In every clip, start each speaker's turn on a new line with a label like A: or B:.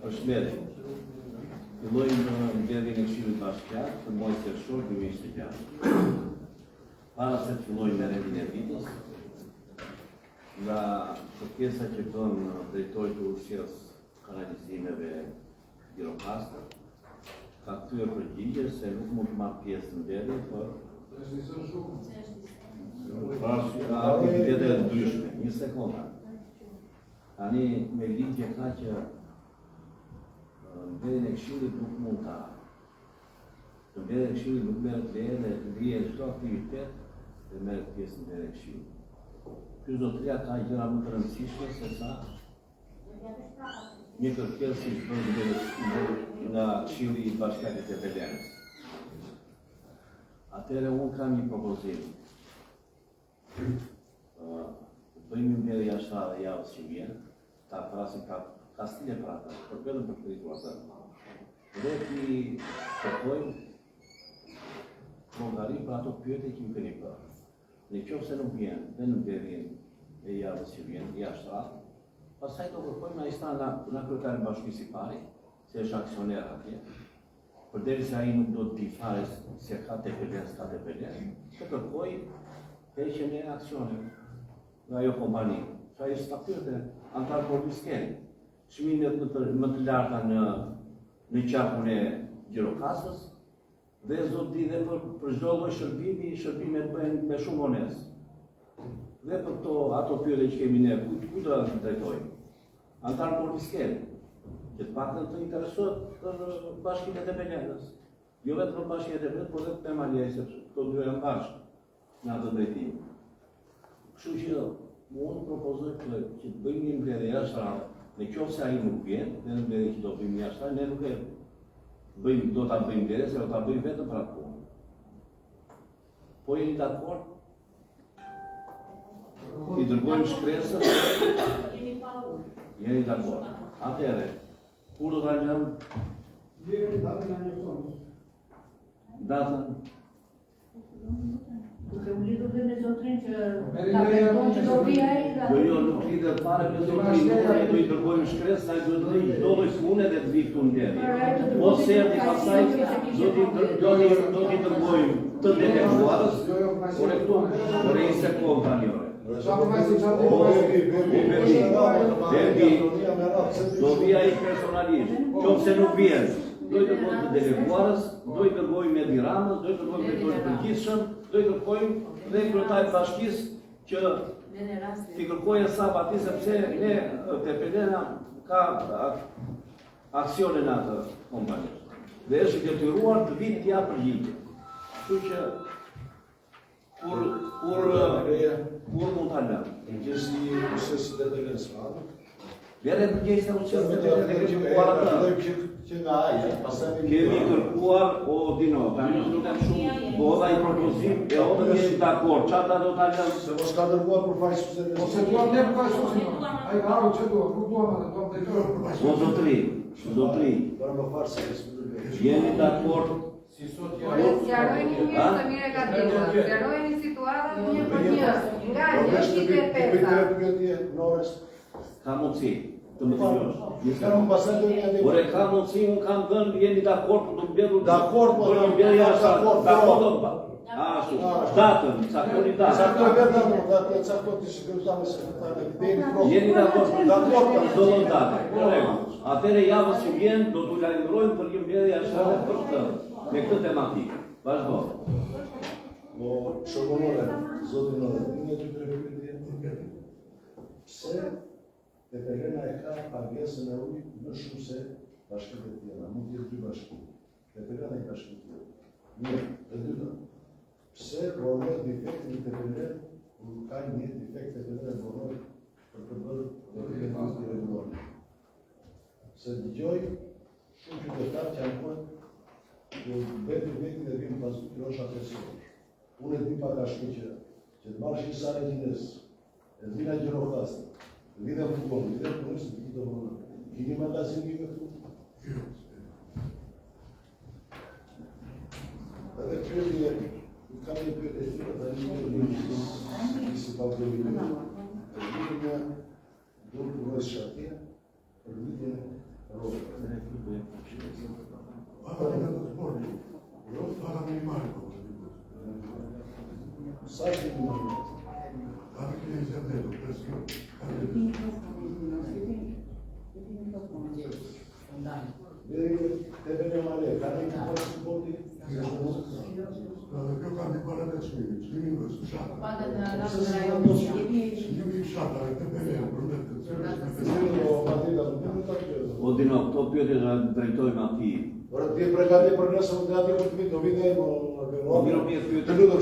A: Është meri. Fillojmë mbledhjen e Këshillit Bashkiak për muajin qershor 2026. Para se të fillojmë me rendin e vitës, nga kërkesa që bën drejtori i Ushtrisë kanalizimeve Gjirokastër, ka kthyer përgjigje se nuk mund të marrë pjesë në mbledhje, por aktivitete të ndryshme. Një sekondë. Tani me ligje ka që mbledhjen e Këshillit nuk mund ta. Mbledhja e Këshillit nuk merret leje dhe lihet çdo aktivitet dhe merret pjesë në mbledhjen e Këshillit. Ky zotëria ka gjëra më të rëndësishme se sa një kërkesë që bën nga Këshilli i Bashkiakut të Velenës. Atëherë unë kam një propozim. Bëjmë mbledhje jashtëare javës që vjen, ta prasim ka stile për ata, për vetëm për të rritur atë. Dhe ti kërkojmë llogari për ato pyetje që ju keni bërë. Në qoftë se nuk vjen dhe në mbledhjen e javës që vjen, jashtëare, pastaj do kërkojmë ai sta na kryetari bashkisë i pari, se është aksioner atje. Përderisa ai nuk do të di fare se ka TPL, s'ka TPL, të kërkoj heqjen e aksioneve nga ajo kompani. Sa i statutë antar poliskeni. Çmimet më të larta në qafën e Gjirokastës dhe zot di dhe për çdo lloj shërbimi, shërbimet bëhen me shumë vonesë. Dhe për ato pyetje që kemi ne, ku do ta drejtojmë? Antar poliskeni, që të paktën të interesohet për bashkinë e Velenës. Jo vetëm për bashkinë e Velenës, por edhe për Malia, sepse këto dy janë bashkë në atë drejtim. Kështu që unë propozoj që të bëjmë një mbledhje jashtëare. Në qoftë se ai nuk vjen, dhe në mbledhje që do bëjmë jashtëare, ne nuk do ta bëjmë mbledhje, se do ta bëjmë vetëm për atë punë. Po jeni dakord? I dërgojmë shkresën? Jeni dakord. Atëherë, kur do ta lëm? Datën.
B: Duke u lidhur dhe me zotrin që ta vendon që do vi ai.
A: Jo, nuk lidhet fare me zotrin, ne do i dërgojmë shkresë, ai do të bëjë çdo lloj pune dhe të vi këtu ndjerë. Mos erdhi pastaj do t'i dërgojmë të deleguarës, por këtu një sekond tani. Do vi ai personalisht, qofse nuk vjen, do i dërgojmë të deleguarës, do i dërgojmë Edi Ramës, do i dërgojmë drejtorin përgjithshëm, do i dërgojmë dhe kryetarin e bashkisë që t'i kërkojë sapo atij sepse ne TPL-na ka aksione në atë kompani. Dhe është i detyruar të vitë t'ia përgjigje. Kështu që kur mund ta lëm?
C: Përgjegjësi i procesi të TPL-s.
A: Vere përgjegjësi e procesi të TPL-s.
C: Që nga ai, pastaj
A: kemi kërkuar o Dino, tani nuk them shumë, po dha një propozim e odë jemi dakord, çfarë do ta lëm?
C: se mos ka dërguar për faqe.
D: Ose duam ne për faqe. Ai ka ardhur çdo, nuk duam atë, duam drejtor për faqe.
A: O zotri,
C: Para më fal se
A: jeni dakord?
D: Si sot
E: Sqarojeni mirë se mirë ka ditur. Sqarojeni situatën një për një. Nga 1.5.
A: Ka mundësi të më dëgjosh.
C: Kam pasur do një
A: Por e ka mundësi, unë kam dhënë, jeni dakord për të mbledhur.
C: Dakord, po
A: do mbledhja jashtëare. Dakord. Ashtu. Datën, caktoni datën.
C: Sakto vetëm datë sakto ti shkruajmë sekretari deri pro.
A: Jeni dakord?
C: Dakord,
A: Do të datën. Korrekt. Atëherë javës që vjen do t'u lajmërojmë për një mbledhje jashtëare për këtë, me këtë tematikë. Vazhdo.
C: Po shoqënorë, zotin Nore, një dy tre pyetje. Pse TPL-na e ka pagesën e ujit më shumë se bashkitë e tjera, mund të jetë dy bashki. TPL-na i ka shkëtuar. Një, e dyta. Pse bonor defekti i TPL ka një defekt TPL bonor për të bërë vendimit të rregulluar. Se dëgjoj shumë qytetarë që janë vetë dhe vinë pas rosha personë. Unë e di pak a shkëqë që të marrë shqisare gjines, e dhina Gjirokastër, lidhe futbol, lidhe punës, lidhe vonë. Kini magazinë një këtu? Shatija për vitin e rrugës. Sa është një më? Vedete, te vede male, ca ne ca să poate.
D: Eu cam de pare de șmini văzut șata.
E: Poate de la raion.
D: Șmini șata, te vede, promet.
C: Zero partida, nu tot ce.
A: Odino, to pyetje nga drejtojmë ati.
C: Ora ti pregati për nesër u gati për të vitë, do vite ai
A: Mirë,
C: të lutem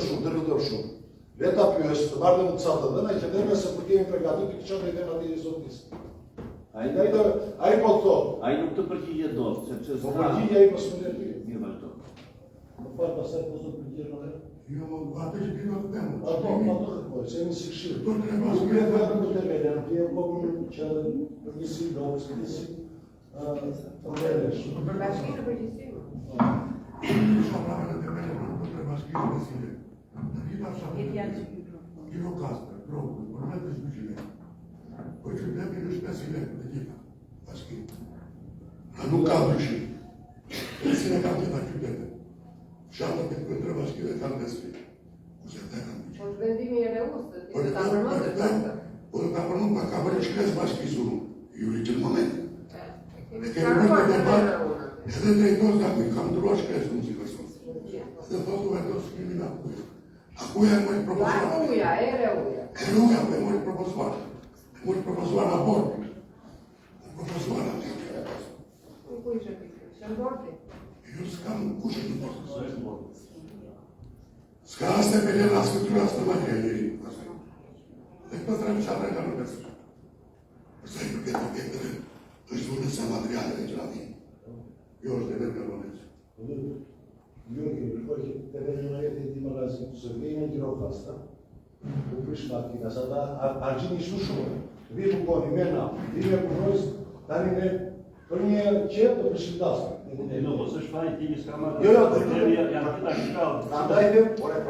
C: shumë. Le ta pyes, të marrëm të çata dhe na që dhe se për kemi përgatitur të çojmë edhe aty zotis. Ai po thot.
A: Ai nuk të përgjigjet dot, sepse
C: Po përgjigje ai po s'mund të.
A: Mirë vazhdo.
C: Po pas pastaj po zot përgjigje më.
D: Eu até que pino de tempo.
C: Po, se mi sikshir.
D: Tu treba
C: Pas
D: să
C: me vetëm të tërë, ti e po që përgjigje do të disi. Problemesh.
E: Bashkimi në përgjithësi.
D: Așa oamenii de mele, nu treba scrie de sine. Dar e așa. E o casă, probu, urmează și ducile. Păi ce trebuie nu știu sine, de ghita. A scrie. Dar nu cadru și. De sine cam de la ciudete. Și altă pentru că treba scrie cam despre. Cu se dea cam duce.
E: Mos vendimi e reusë, ti
D: Păi
E: ta përmendë këtë.
D: Ora ta përmend pa kabare shkres bashkisur. Ju rritë në moment.
E: Kemi karuar të unë.
D: Edhe drejtor nga kuj kam ndruar shkres në si person. Dhe thotu e do s'kemi nga kuj. A kuja e mojë propozuar.
E: La uja, e reuja.
D: E reuja me mojë propozuar. Mojë propozuar abort. Propozuar atë.
E: Ku ishe pikë? Shëndorti.
D: Eu s'kam kushë në posë. S'ka aste pe le la scriptura asta mai ieri. Dhe këtë të rëmë qatë nga në pesë. Përsa i përket objekteve, është vune sa materialeve që la vinë. Jo është dhe vetë kërboneqë.
C: Gheorghe, ricordi che te vengono di magazine, se viene di roba sta, u prish makina, sada argjini shumë. Vi ku koni mena, vive ku noi, tani ne për një qep të përshqiptasme.
F: No, po s'është fajin ti s'ka marrë.
C: Jo,
F: janë këta shkallë.
C: Andaj dhe,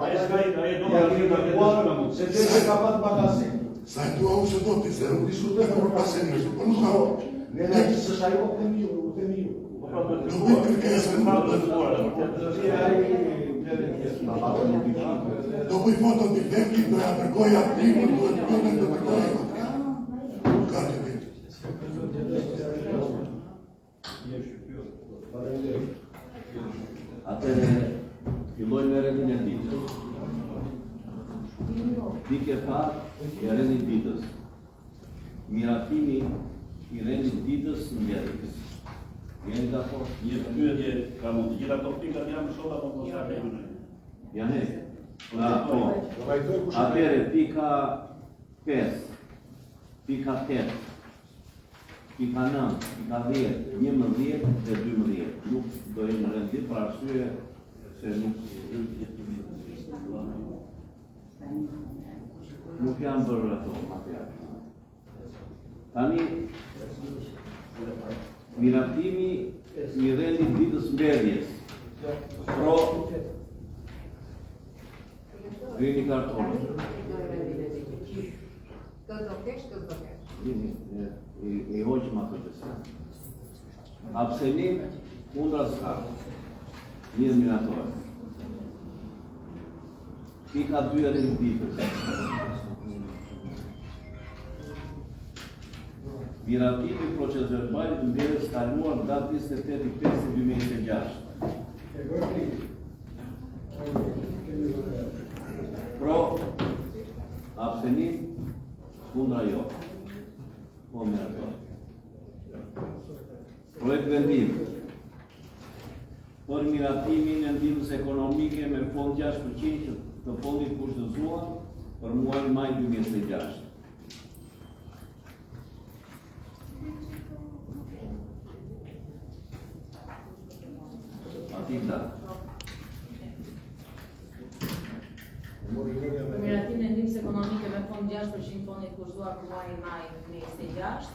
F: Ai do të
C: se të ka pat magazin.
D: Sa e tu au se do të se nuk diskutojmë për pasenë, po nuk ka.
C: Ne ne që s'ai po të miu.
D: Nuk e kërkesë në marrë të dopo i foto di vecchi doja tërgoja primur, duhet të tërgoja ka të vitë.
A: Atëre, filloj me rendin e ditës. Pikë e parë e rendin ditës. Miratimi i rendin ditës në mbledhjes. Jeni dakord?
F: Një pyetje ka mund të gjitha këto pikat janë shota apo mos janë?
A: Janë. Po. Atëre pika 5, pika 8, pika 9, pika 10, 11 dhe 12. Nuk do e në rendit për arsye se nuk janë bërë ato materiale. Tani, miratimi i rendit ditës mbledhjes. Pro Vini kartonë.
E: Këtë do kesh, këtë do kesh.
A: I hoqëm atë të sa. Absenim, kundra s'ka. Një minatorë. Pika 2 e rendit ditës. Miratimi proces verbalit në mbledhjes kaluar datë 28/5/2026. Pro, absenim, kundra jo. Po mirator. Projekt vendim. Për miratimin e ndihmës ekonomike me fond 6% të fondit kushtëzuar për muajin maj 2026. Atikta.
B: Miratimin e ndihmës ekonomike me fond 6% fondit kushtëzuar për muajin maj 2026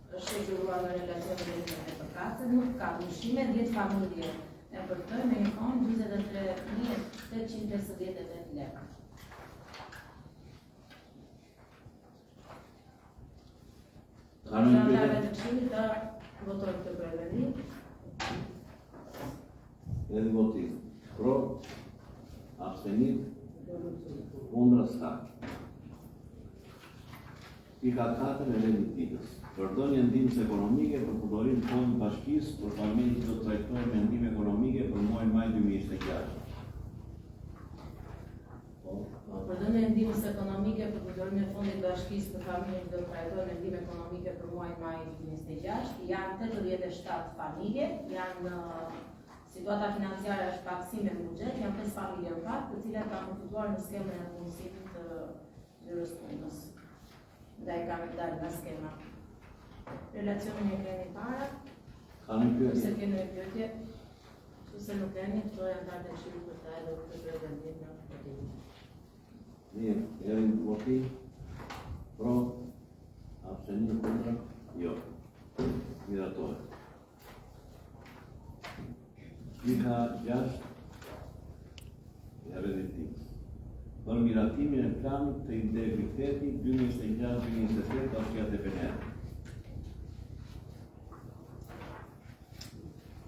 B: është shoqëruar në relacion me e përkatëse, nuk ka ndryshime, 10 familje e përktoj me një fond 23.858 lekë. Antarëve të Këshillit të votojnë këtë program.
A: Edhe votim. Pro, abstenit, kundra s'ka. Pika 4 e rendititës. Përdonje ndihmës ekonomike për përdorim të fondit bashkisë për Parlamenti do të trajtojë me ndihmë ekonomike për muajin maj 2026.
B: Përdonje ndihmës ekonomike për përdorimin e fondit bashkisë për familjen do të trajtojë me ndihmë ekonomike për muajin maj 2026. Janë 87 familje, janë situata financiare është paksime në buxhet, janë 5 familje në fakt, të cilat kanë përfituar në skemën e punësimit të zyrës punës. Dhe i kanë dalë nga skema. Relacionin e keni para.
A: Kanë pyetje?
B: Se keni pyetje? Se nuk keni, këto janë kartë të Këshillit për ta edhe këtë prezentim në këtë.
A: Mirë, jemi në votim. Pro, abstenit, kundra? Jo. Miratohet. Pika 6 e rendititës. Për miratimin e planit të integritetit 2026-2028 Bashkia TPN.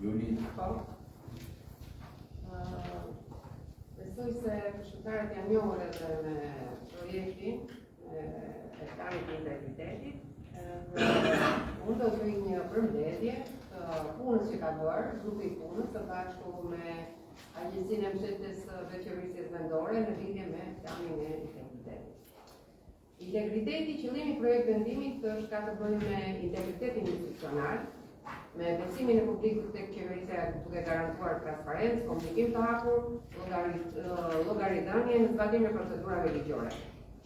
A: Juli.
E: Besoj se këshilltarët janë njohur edhe me projektin e planit të integritetit. Unë do të bëj një përmbledhje të punës që ka bërë, grupi i punës të bashku me Agjencinë e Mbështetjes Qeverisjes Vendore në lidhje me planin e integritetit. Integriteti, qëllimi i projekt vendimit është ka të bëjë me integritetin institucional, me besimin e publikut tek qeverisja duke garantuar transparencë, komunikim të hapur, llogaridhënie në zbatim e procedurave ligjore.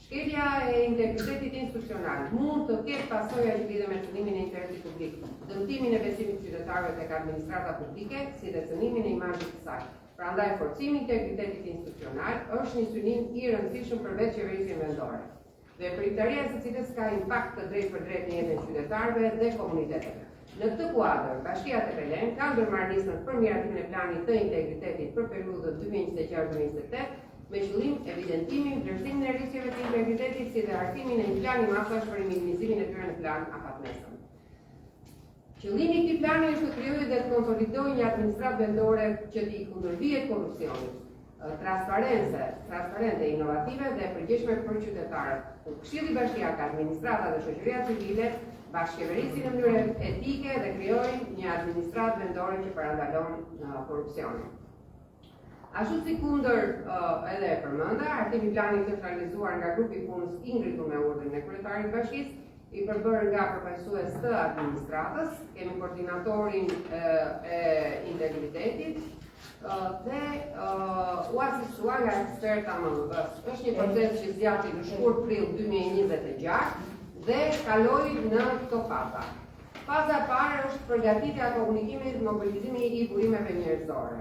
E: Shkelja e integritetit institucional mund të ketë pasoja që lidhen me cënimin e interesit publik, dëmtimin e besimit qytetarëve tek administrata publike, si dhe cënimin e imazhit të saj. Prandaj forcimi i integritetit institucional është një synim i rëndësishëm përveç qeverisjes vendore. Veprimtaria së cilës ka impakt të drejtë për drejtë në jetën e qytetarëve dhe komuniteteve. Në këtë kuadër, Bashkia TPN ka ndërmarrënisën për miratimin e planit të integritetit për periudhën 2026-2028 me qëllim evidentimin, vlerësimin e rrezikeve të integritetit si dhe hartimin e një plani masash për minimizimin e tyre në plan afatmesëm. Qëllimi i këtij plani është të krijojë dhe të konsolidojë një administratë vendore që të kundërvihet korrupsionit, transparente, inovative dhe përgjegjshme për qytetarët. Këshilli Bashkiak, administrata dhe shoqëria civile bashkëqeverisin në mënyrë etike dhe krijojnë një administratë vendore që parandalon korrupsionin. Ashtu si kundër edhe e përmenda, hartimi i planit është realizuar nga grupi i punës i ngritur me urdhrin e kryetarit të bashkisë, i përbërë nga përfaqësues të administratës, kemi koordinatorin e integritetit dhe u asistuar nga eksperta MMV-s. Është një proces që zgjati në shkurt prill 2026 dhe kaloi në këto faza. Faza e parë është përgatitja e komunikimit, mobilizimi i burimeve njerëzore.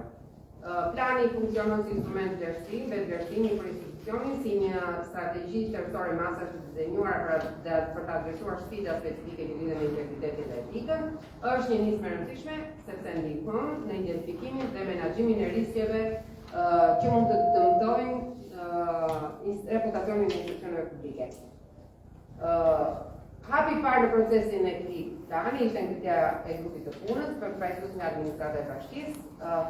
E: Plani funksionon si instrument vlerësimi, vlerësimi për institucionin si një strategji tërësore masash të dizenjuar për të adresuar sfida specifike që lidhen me integritetin dhe etikën, është një nismë e rëndësishme sepse ndihmon në identifikimin dhe menaxhimin e rrezikeve që mund të dëmtojnë reputacionin e institucioneve publike. Hapi parë në procesin e këtij plani ishte ngritja e grupit të punës për përfaqësues nga administrata e bashkisë,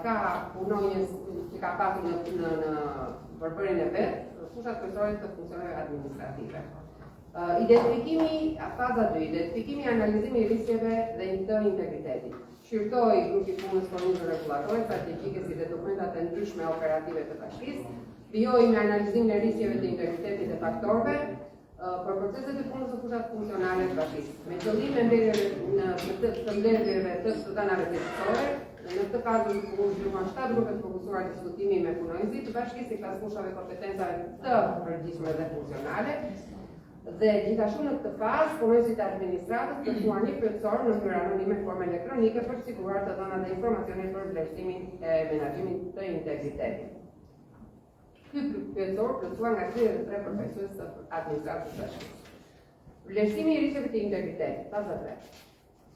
E: ka punonjës që ka pasur në përbërjen e vet, fushat kryesore të funksioneve administrative. Faza 2, identifikimi e analizimi i rrezikeve dhe të integritetit. Shqyrtoi grupi i punës formular rregullatore strategjike si dhe dokumentat e ndryshme operative të bashkisë, vijoi me analizimin e rrezikeve të integritetit dhe faktorëve për proceset e punës së fushat funksionale të bashkisë. Me qëllim e mbledhjeve të sultanave terciore, në këtë fazë u zhvilluan 7 grupe të fokusuara diskutimi me punonjësit të bashkisë si pas fushave kompetencave të përgjithshme dhe funksionale. Dhe gjithashtu në këtë fazë, punonjësit e administratës plotësuan një pyetësor në mënyrë anonime në formë elektronike për të siguruar të dhënat dhe informacionet për vlerësimin e menaxhimit të integritetit. Ky pyetësor plotësuar nga 33 përfaqësues të administratës së bashkisë. Vlerësimi i rrezikeve të integritetit, faza 3.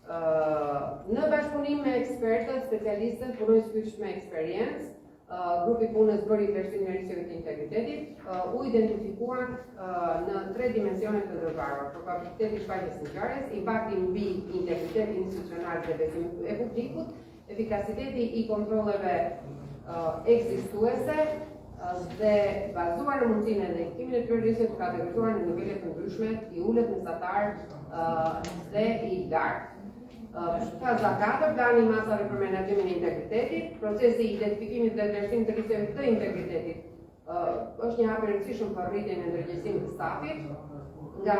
E: Në bashkëpunim me ekspertët, specialistët, punonjës kyç me eksperiencë, grupi punës bëri vlerësimin e rrezikeve të integritetit, u identifikuan në 3 dimensione të ndërvarura: probabiliteti i shfaqjes së ngjarjes, impakti mbi integritetin institucional dhe besimin e publikut, efikasiteti i kontrolleve ekzistuese dhe bazuar në mundësinë e ndërtimin e këtyre rrezikeve të kategorizuar në nivele të ndryshme, i ulët mesatar dhe i lartë. Faza 4, plani i masave për menaxhimin e integritetit, procesi i identifikimit dhe vlerësimit të rrezikeve të integritetit është një hap i rëndësishëm për rritjen e ndërgjegjësimit të stafit. Nga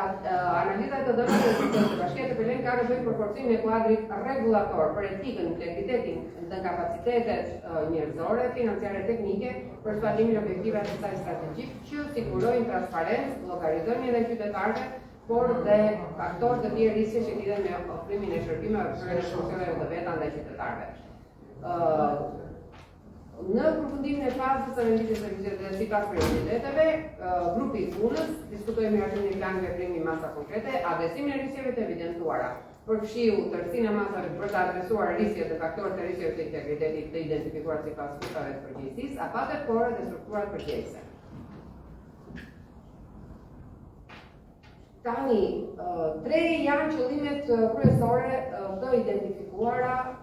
E: analiza të dëmeve të Bashkia të Pelen ka të bëjë për forcimin e kuadrit rregullator për etikën, integritetin dhe kapacitetet njerëzore, financiare, teknike për zbatimin e objektivave të kësaj strategjik që sigurojnë transparencë, llogarizojnë edhe qytetarëve, por dhe faktorë të tjerë rrisje që lidhen me ofrimin e shërbimeve për funksioneve të veta ndaj qytetarëve. Në përfundimin e fazës së renditjes së rrezikeve dhe sipas prioriteteve, grupi i punës diskutoi miratimin e planit veprimi masa konkrete, adresimin e rrezikeve të evidentuara, përfshiu tërësinë e masave për të adresuar rrezikët dhe faktorët e rrezikeve të integritetit të identifikuar sipas kushave të përgjegjësisë, afatet pore dhe strukturat përgjegjëse. Tani, 3 janë qëllimet kryesore të identifikuara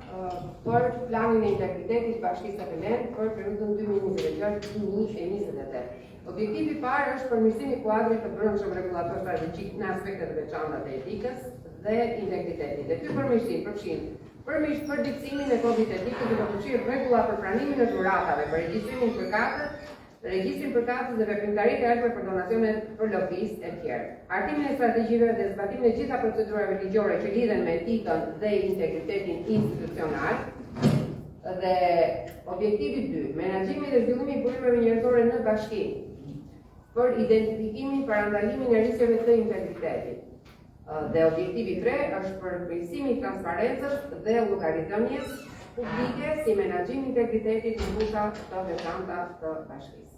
E: për planin e integritetit Bashkisë së Pelen për periudhën 2026-2028. Objektivi i parë është përmirësimi i kuadrit të brendshëm rregullator strategjik në aspektet e veçanta të etikës dhe integritetit. Dhe ky përmirësim përfshin përdiksimin e kodit etik që do të përfshijë rregulla për pranimin e dhuratave, për regjistrimin përkatës dhe veprimtaritë e ardhme për donacionet për lobistë e tjerë. Hartimin e strategjive dhe zbatimin e gjitha procedurave ligjore që lidhen me etikën dhe integritetin institucional. Dhe objektivi 2, menaxhimi dhe zhvillimi i burimeve njerëzore në bashki për identifikimin, parandalimin e rrezikeve të integritetit. Dhe objektivi 3 është përmirësimi i transparencës dhe llogarizimit publike si menaxhimi i integritetit në fusha të veçanta të bashkisë.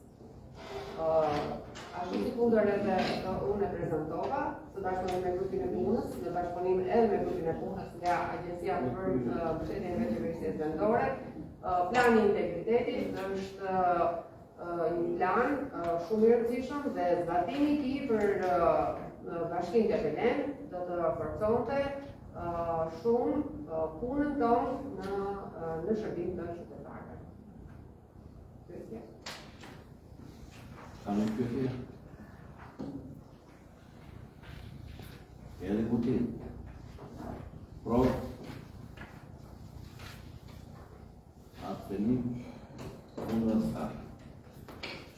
E: Ashtu si kundër edhe unë e prezentova, së bashkëpunim me grupin e punës, në bashkëpunim edhe me grupin e punës nga Agjencia për Mbështetjen e Qeverisjes Vendore, plani i integritetit është një plan shumë i rëndësishëm dhe zbatimi i tij për Bashkinë e Pelen do të forconte shumë punën tonë në shërbim të qytetarëve.
A: Ka në pyetje? Edhe Putin. Provë. Abstenim. Kundërshtar.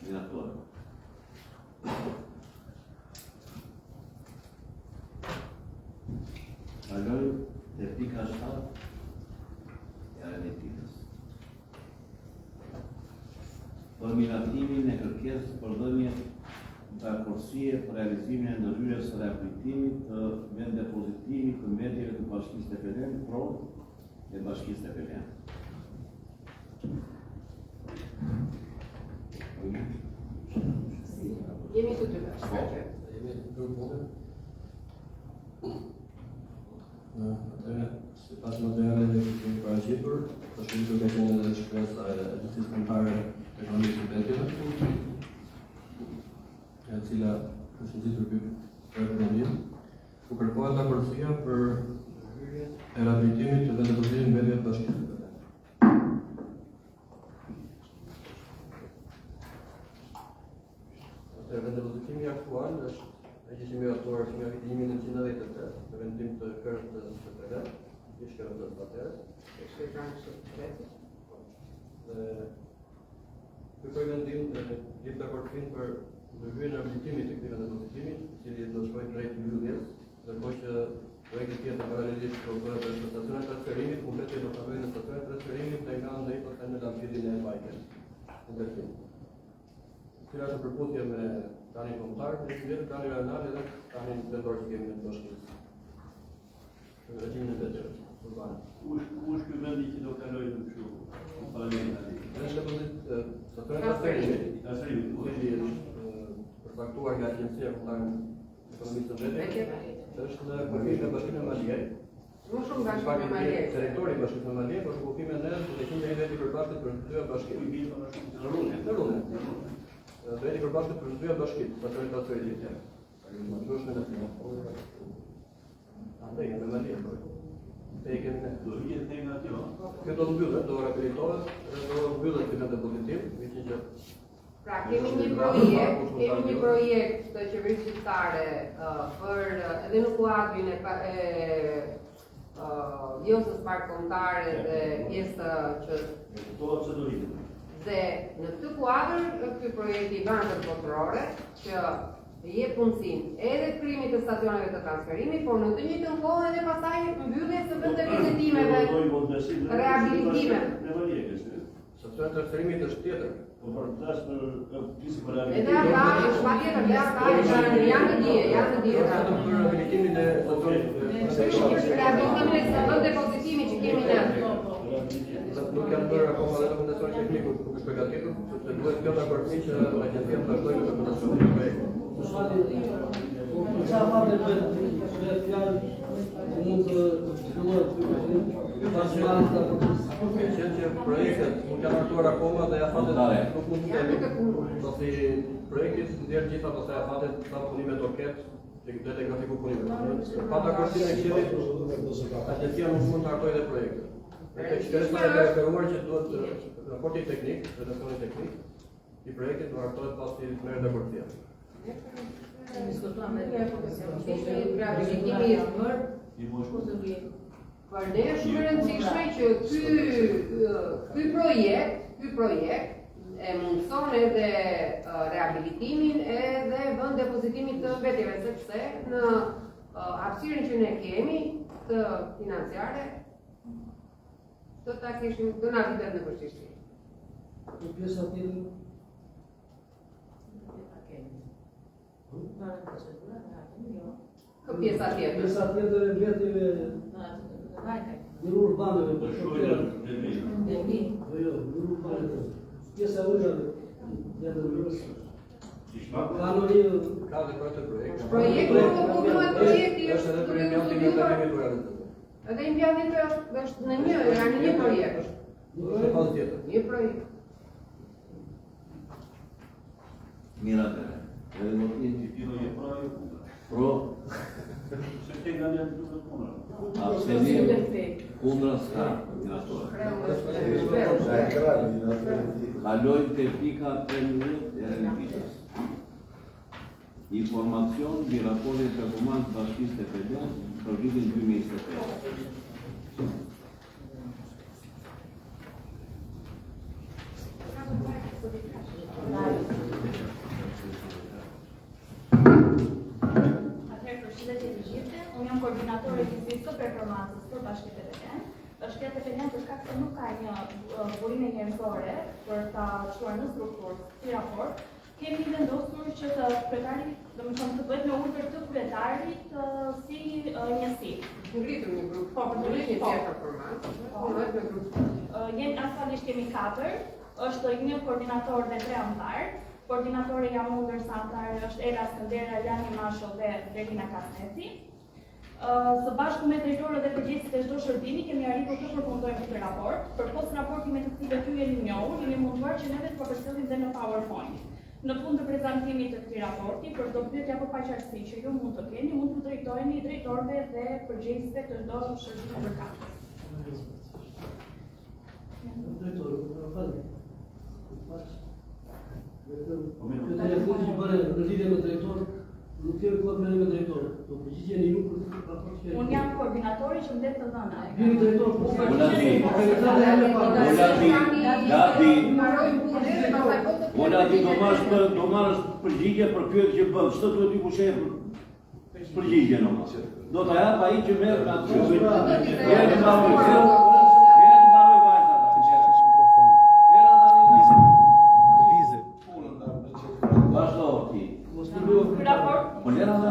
A: Mirator. Kaloj te pika 7 e etikës. Për miratimin e kërkesës për dhënie dakordësie për realizimin e ndërhyrjes së rehabilitimit të vendepozitimit të mbetjeve të Bashkisë së Pelen, provë e Bashkisë së Pelen.
E: Jemi të dy bashkë.
G: Jemi të dy punë. Sipas modeleve që kemi paraqitur, është një kërkesë edhe shpresa e Agjencisë Kombëtare të Ekonomisë së Mbetjeve, e cila është nxitur për ekonomi, ku kërkohet dakordësia për e rehabilitimit të vendepozitimit të mbetjeve të Bashkisë së Pelen. Vendepozitimi aktual është regjistri mirator nga viti 1998 në vendim të kërët të Pelen, ish kërët të Zbateres. Dhe kërkoj vendim gjithë dakordësinë për ndërhyrjen e rehabilitimit të këtij vendepozitimi, i cili do të shkojë drejt mbylljes, ndërkohë që projekti tjetër paralelisht do bëhet për stacionet e transferimit, ku mbetjet do të bëhen në stacionet e transferimit dhe nga ndaj pastaj në lavdërin e mbajtjes. Ndërtim. Cila është përputhje me planin kombëtar, planin rajonal edhe planin vendor që kemi në Bashkisë. Në regjimin e mbetjeve urbane.
F: Ku është ky vendi që do kalojë në kështu?
G: Transferimit, ku është përcaktuar nga Agjencia Kombëtare e Ekonomisë së Mbetjeve, është në kufirin e Bashkinë e Maligaj,
E: Më shumë bashkime me Malje.
G: Territori i Bashkisë me Malje, por shkupime në udhëtimin e veti përbashkët për dyja bashkitë. Në Rune. Veti përbashkët për dyja bashkitë, pa territori. Më shumë në andaj me Malje. Te kemi ne.
F: Do vihet te nga kjo.
G: Kjo do të mbyllet, do rehabilitohet dhe do mbyllet filet e pozitiv, vitin që
E: Pra, kemi një projekt të qeverisë shqiptare për edhe në kuadrin e Vjosës Park Kombëtare dhe pjesë që dhe në këtë kuadër ky projekt i bankës botërore që jep mundësinë edhe krijimit të stacioneve të transferimit, por në të njëjtën kohë edhe pastaj mbylljes së vendeve vizitimeve, rehabilitimeve.
G: Stacioni transferimit është tjetër.
F: Po për flas për pjesë për
E: Edhe ata është patjetër, janë në dije.
G: Për rehabilitimin e stacionit.
E: Rehabilitimin e vend depozitimi që kemi ne.
G: Nuk janë bërë akoma dhe dokumentacion tekniku nuk është përgatitur, sepse duhet kjo ta përfshijë që agjencia të vazhdojë me dokumentacionin e projektit.
H: Çfarë fatë me fjalë mund të fillohet
G: që projektet nuk janë hartuar akoma dhe afatet nuk mund të kemi. Pasi projekti nxjerr gjitha pastaj afatet sa punime do ketë, që do të grafiku punime. Pa dakordsinë e Këshillit, agjencia nuk mund të hartojë dhe projektet. Shkresat e referuar që duhet raporti teknik, redakcioni teknik i projektit do hartohet pasi merret dakordsia.
E: Rehabilitimi i bërë. Për ne është shumë e rëndësishme që ky projekt e mundson edhe rehabilitimin edhe vend depozitimit të vetjeve, sepse në hapësirën që ne kemi të financiare do ta kishim do na vitet në vështirësi.
H: Në pjesa tjetër
E: Pjesa tjetër
H: e vetjeve në urbanëve për shkak pjesa urbanëve kanoni
G: Ka dhe projekt.
E: Projekti po duhet projekti
G: Është edhe për implantimin e teknikë për realitet.
E: edhe implantimit është në një projekt.
G: Është fazë tjetër.
E: Një projekt.
A: Mirate, edhe më të një
F: Kjo je pra jo kundër.
A: pro,
F: Se te nga janë duke kundër.
A: abstenim, kundra s'ka, minatore. Kalojmë te pika 13 e rënditës. Informacion mbi raportin performant të Bashkisë TPD për vitin 2025.
I: Përshëndetje të gjithëve, unë jam koordinatore e fizikës së performancës për Bashkinë TPD. Bashkia TPD për shkak se nuk ka një burime njerëzore për ta çuar në strukturë si raport, kemi vendosur që të kryetari, domethënë të bëhet me urdhër të kryetarit si njësi.
E: Ngritur një grup, po për një tjetër performancë, bëhet me grup.
I: Jemi aktualisht kemi 4, është një koordinator dhe 3 anëtar. Koordinatori jam unë, ndërsa anëtarë është Ela Skëndera, Lani Masho dhe Regina Kasneci. Së bashku me drejtorët dhe përgjegjësit e çdo shërbimi kemi arritur të përfundojmë këtë raport. Përpos raporti me të cilët ju jeni njohur, jemi munduar që ne vetë të përcjellim dhe në PowerPoint. Në fund të prezantimit të këtij raporti, për çdo pyetje apo paqartësi që ju mund të keni, mund të drejtoheni drejtorëve dhe përgjegjësve të çdo shërbimi përkatës.
H: Nuk kemi kohë me drejtor. Do përgjigjeni ju për raport që
I: Unë jam koordinatori që mbet të dhëna.
H: Vini drejtor, po
A: Lati, do marrësh përgjigje për pyetje që bën. Ç'do duhet ti kushej përgjigje nomës. Do ta jap ai që merr me atë. Jeni mbaroj vajza. Vazhdo ti.
I: Ky raport
A: Po lera na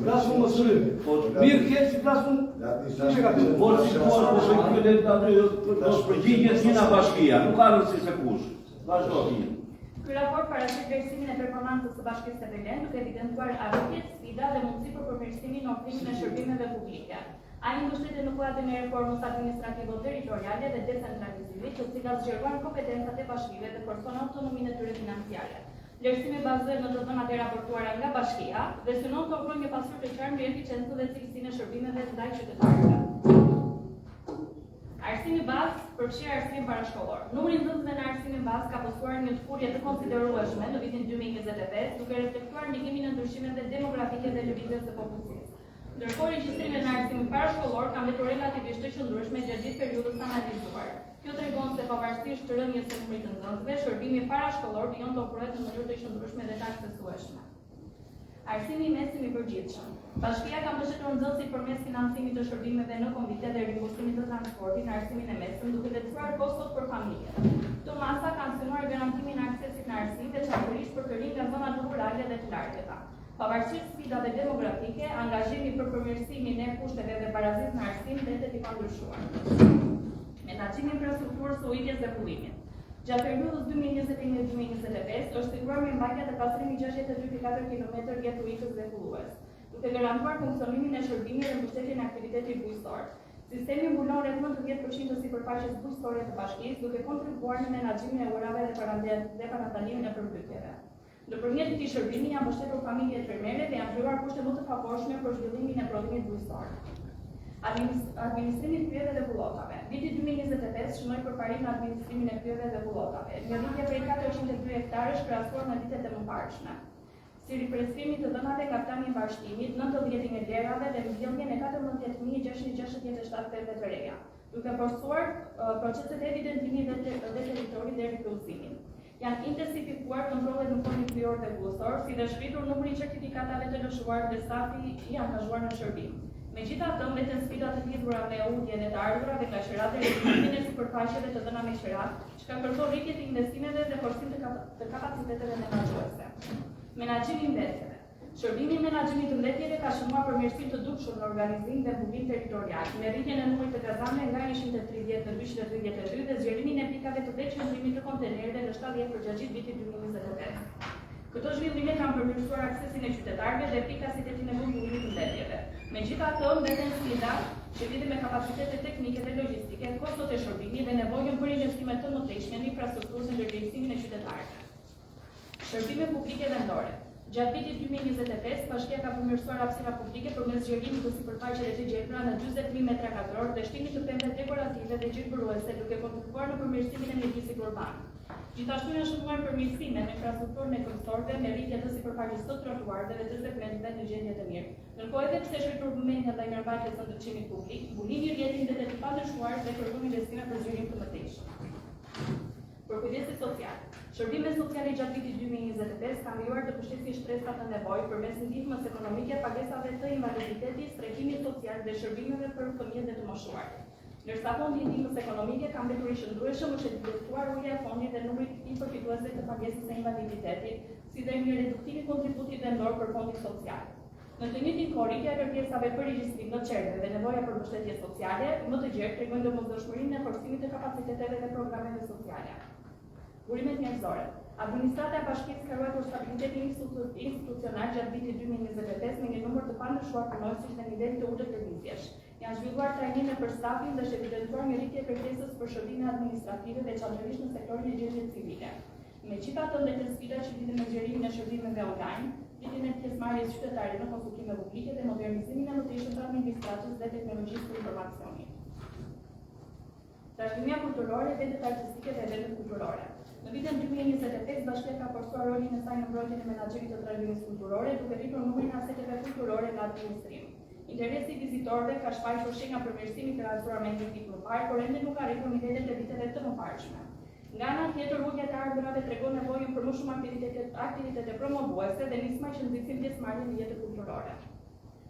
H: Flasun më sërim. Mirë keq si flasun.
A: Po si po shkojnë aty do përgjigjet që na bashkia, nuk ka rëndësi se kush. Vazhdo ti.
I: Ky raport paraqit vlerësimin e performancës së Bashkisë TPD, duke evidentuar arritjet, sfida dhe mundësi për përmirësimin në ofrimin e shërbimeve publike. Ai mbështetet në kuadrin e reformës administrativo-territoriale dhe decentralizimit, të cilat zgjeruan kompetencat e bashkive dhe forcon autonominë e tyre financiare. Vlerësimi bazohet në të dhënat e raportuara nga bashkia dhe synon të ofrojë një pasur të qartë mbi eficiencën dhe cilësinë e shërbimeve ndaj qytetarëve. Arsimi bazë përfshir arsimin parashkollor. Numri i nxënësve në arsimin bazë ka posituar një lëkurje të konsiderueshme në vitin 2025, duke reflektuar ndikimin e ndryshimeve demografike dhe lëvizjes së popullsisë. Ndërkohë regjistrimet në arsimin parashkollor kanë mbetur relativisht të qëndrueshme gjatë gjithë periudhës analizuar. Kjo tregon se pavarësisht rënies së numrit të nxënësve, shërbimi parashkollor vjen të ofrohet në mënyrë të qëndrueshme dhe të aksesueshme. Arsimi i mesim i përgjithshëm. Bashkia ka mbështetur nxënësit përmes financimit të shërbimeve në kombite dhe rimbushimit të transportit në arsimin e mesëm, duke lehtësuar kostot për familjet. Këto masa kanë synuar garantimin e aksesit në arsim, veçanërisht për të rinj nga zonat rurale dhe të largëta. Pavarësisht sfidave demografike, angazhimi për përmirësimin e kushteve dhe barazisë në arsim vete i pandryshuar. Menaxhimi i infrastrukturës së ujitjes dhe kullimit. Gjatë periudhës 2021-2025 është siguruar mirëmbajtja dhe pastrimi 62.4 km rrjet ujitës dhe kullues, duke garantuar funksionimin e shërbimit dhe mbështetjen e aktivitetit bujqësor. Sistemi mbulon rreth 90% të sipërfaqes bujqësore të bashkisë, duke kontribuar në menaxhimin e urave dhe parandalimin e përmbytjeve. Nëpërmjet këtij shërbimi janë mbështetur familjet fermere dhe janë krijuar kushte më të favorshme për zhvillimin e prodhimit bujqësor. Administrimi i pyjeve dhe bullotave. Viti 2025 shënoi përparim në administrimin e pyjeve dhe bullotave. Një rritje prej 402 hektarësh krahasuar me vitet e mëparshme. Si riprestrimi të dhënave kapitani i bashkimit, 90 e lerave dhe mbjelljen e 14.667 peve të reja, duke forcuar proceset e evidentimit dhe territorit dhe rikrucimit. Janë intensifikuar kontrollet në fondin pyjor dhe bullësor, si dhe shkritur numri i certifikatave të lëshuar dhe stafi i angazhuar në shërbim. Megjithatë, mbeten sfida të lidhura me udhjen e të ardhurave nga qerat dhe regullimin e sipërfaqeve të dhëna me qerat, që ka kërkuar rritje të investimeve dhe forcim të kapaciteteve menaxhuese. Menaxhimi i mbetjeve. Shërbimi i menaxhimit të mbetjeve ka shënuar përmirësim të dukshëm në organizim dhe mbullim territorial, me rritjen e numrit të gazanëve nga 130 në 232 dhe zgjerimin e pikave të veçëndrimit të kontejnerëve në 70 përgjagjit vitit 2025. Këto zhvillime kanë përmirësuar aksesin e qytetarëve dhe efikasitetin e mbullimit të mbetjeve. Megjithatë, mbeten sfida që lidhen me kapacitetet teknike dhe logjistike, kostot e shërbimit dhe nevojën për investime të mëtejshme në infrastrukturën dhe ndërgjegjësimin e qytetarëve. Shërbime publike vendore. Gjatë vitit 2025, bashkia ka përmirësuar hapësira publike përmes zgjerimit të sipërfaqeve të gjelbra në 40.000 metra katror dhe shtimit të pemëve dekorative dhe gjelbëruese, duke kontribuar në përmirësimin e mjedisit urban. Gjithashtu janë shënuar përmirësime në infrastrukturën e kryqësorëve me rritje të sipërfaqes të trotuarëve dhe të segmenteve në gjendje të mirë. Ndërkohë edhe pse shkruar vëmendje ndaj mirëmbajtjes së ndërtimit publik, mbulimi i rrjetit vetë i pandryshuar dhe kërkon investime për zgjerim të mëtejshëm. Për kujdesin social. Shërbimet sociale gjatë vitit 2025 kanë lejuar të përshtasin shtresat të nevojë përmes ndihmës ekonomike, pagesave të invaliditetit, tregimit social dhe shërbimeve për fëmijët dhe të moshuarit. Ndërsa fondi i ndihmës ekonomike ka mbetur i qëndrueshëm, është eduktuar ulja e fondit dhe numrit i përfituesve të pagesës së invaliditetit, si dhe një reduktim i kontributit vendor për fondin social. Në të njëjtin kohë, rritja e kërkesave për regjistrim në qerve dhe nevoja për mbështetje sociale, më të gjerë tregojnë domosdoshmërinë e forcimit të kapaciteteve dhe programeve sociale. Burimet njerëzore. Administrata e bashkisë ka ruajtur stabilitetin institucional gjatë vitit 2025 me një numër të pandryshuar punonësish dhe nivel të ulët lëvizjesh. Janë zhvilluar trajnime për stafin dhe është evidentuar një rritje kërkesës për shërbime administrative veçanërisht në sektorin e gjendjes civile. Megjithatë, mbeten sfida që lidhen me zgjerimin e shërbimeve online, rritjen e pjesëmarrjes qytetare në konsultime publike dhe modernizimin e mëtejshëm të administratës dhe teknologjisë të informacionit. Trashëgimia kulturore dhe eventet artistike dhe eventet kulturore. Në vitin 2025, bashkia ka forcuar rolin e saj në mbrojtjen e menaxherit të trashëgimisë kulturore, duke rritur numrin e aseteve kulturore në administrim. Interesi i vizitorëve ka shfaqur shenja përmirësimi të realizuar me një vit më parë, por ende nuk ka arritur nivelet e viteve të mëparshme. Nga ana tjetër, ulja e ardhurave tregon nevojën për më shumë aktivitete promovuese dhe nisma që nxitsin pjesëmarrjen në jetën kulturore.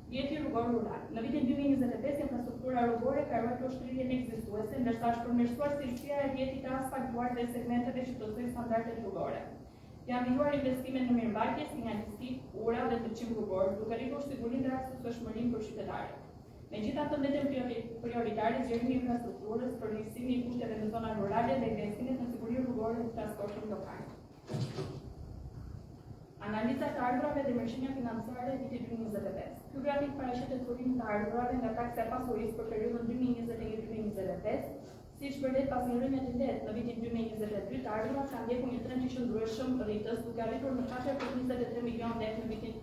I: Mjeti rrugor rural. Në vitin 2025, infrastruktura rrugore ka ruajtur shtrirjen ekzistuese, ndërsa është përmirësuar cilësia e rrjetit të asfaltuar dhe segmenteve që plotësojnë standardet rrugore. Janë lejuar investime në mirëmbajtje, sinjalistik, ura dhe ndriçim rrugor, duke rritur sigurinë dhe aksesueshmërinë për qytetarët. Megjithatë, mbeten prioritare zgjerimi i infrastrukturës, përmirësimi i kushteve në zona rurale dhe investimet në siguri rrugore dhe transportin lokal. Analiza e të ardhurave dhe mirëqenia financiare e vitit 2025. Ky grafik paraqetet furimin të ardhurave nga taksa e pasurisë për periudhën 2021-2025. Siç vërtet pas ngrirjes të det në vitin 2022, të ardhurat kanë ndjekur një trend të qëndrueshëm rritës, duke arritur në 4.23 milionë lekë në vitin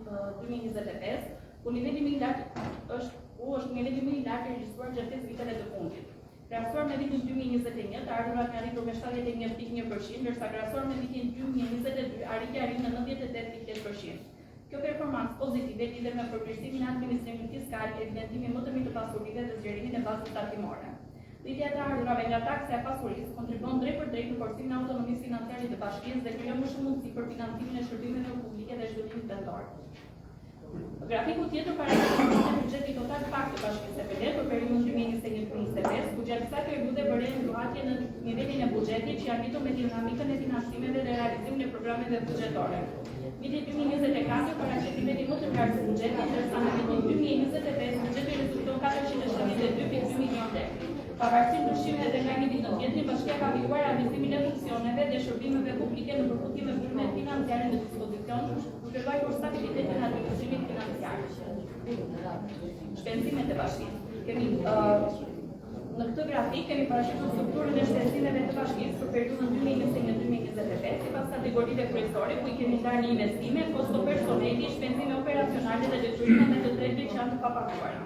I: 2025, ku niveli më i lartë është niveli më i lartë regjistruar gjatë 5 viteve të fundit. Krahasuar me vitin 2021, të ardhurat kanë arritur me 71.1%, ndërsa krahasuar me vitin 2022, arritja arrin në 98.8%. Kjo performancë pozitive lidhet me përmirësimin e administrimit fiskal, evidentimin më të mirë të pasurive dhe zgjerimin e bazës tatimore. Rritja e të ardhurave nga taksa e pasurisë kontribon drejt për drejt në forcimin e autonomisë financiare të bashkisë dhe krijon më shumë mundësi për financimin e shërbimeve publike dhe zhvillimit vendor. Grafiku tjetër paraqet buxhetin total pak të bashkisë së PD për periudhën 2021-2025, ku gjatë kësaj periudhe bëren ngjarje në nivelin e buxhetit që janë rritur me dinamikën e financimeve dhe realizimin e programeve buxhetore. Viti 2024 paraqet nivelin më të lartë të buxhetit, ndërsa në vitin 2025 buxheti rezulton 472.2 milionë lekë. Pavarësisht ndryshimeve dhe nga një vit në tjetrin, bashkia ka vijuar realizimin e funksioneve dhe shërbimeve publike në përputhje me burim financiare në dispozicion, duke vajtur stabilitetin e administrimit financiar. Shpenzimet e bashkisë. Në këtë grafik kemi paraqetur strukturën e shpenzimeve të bashkisë për periudhën 2021-2025, sipas kategorive kryesore, ku i kemi ndarë në investime, kosto personeli, shpenzime operacionale dhe detyrime të drejtë që janë të papaguara.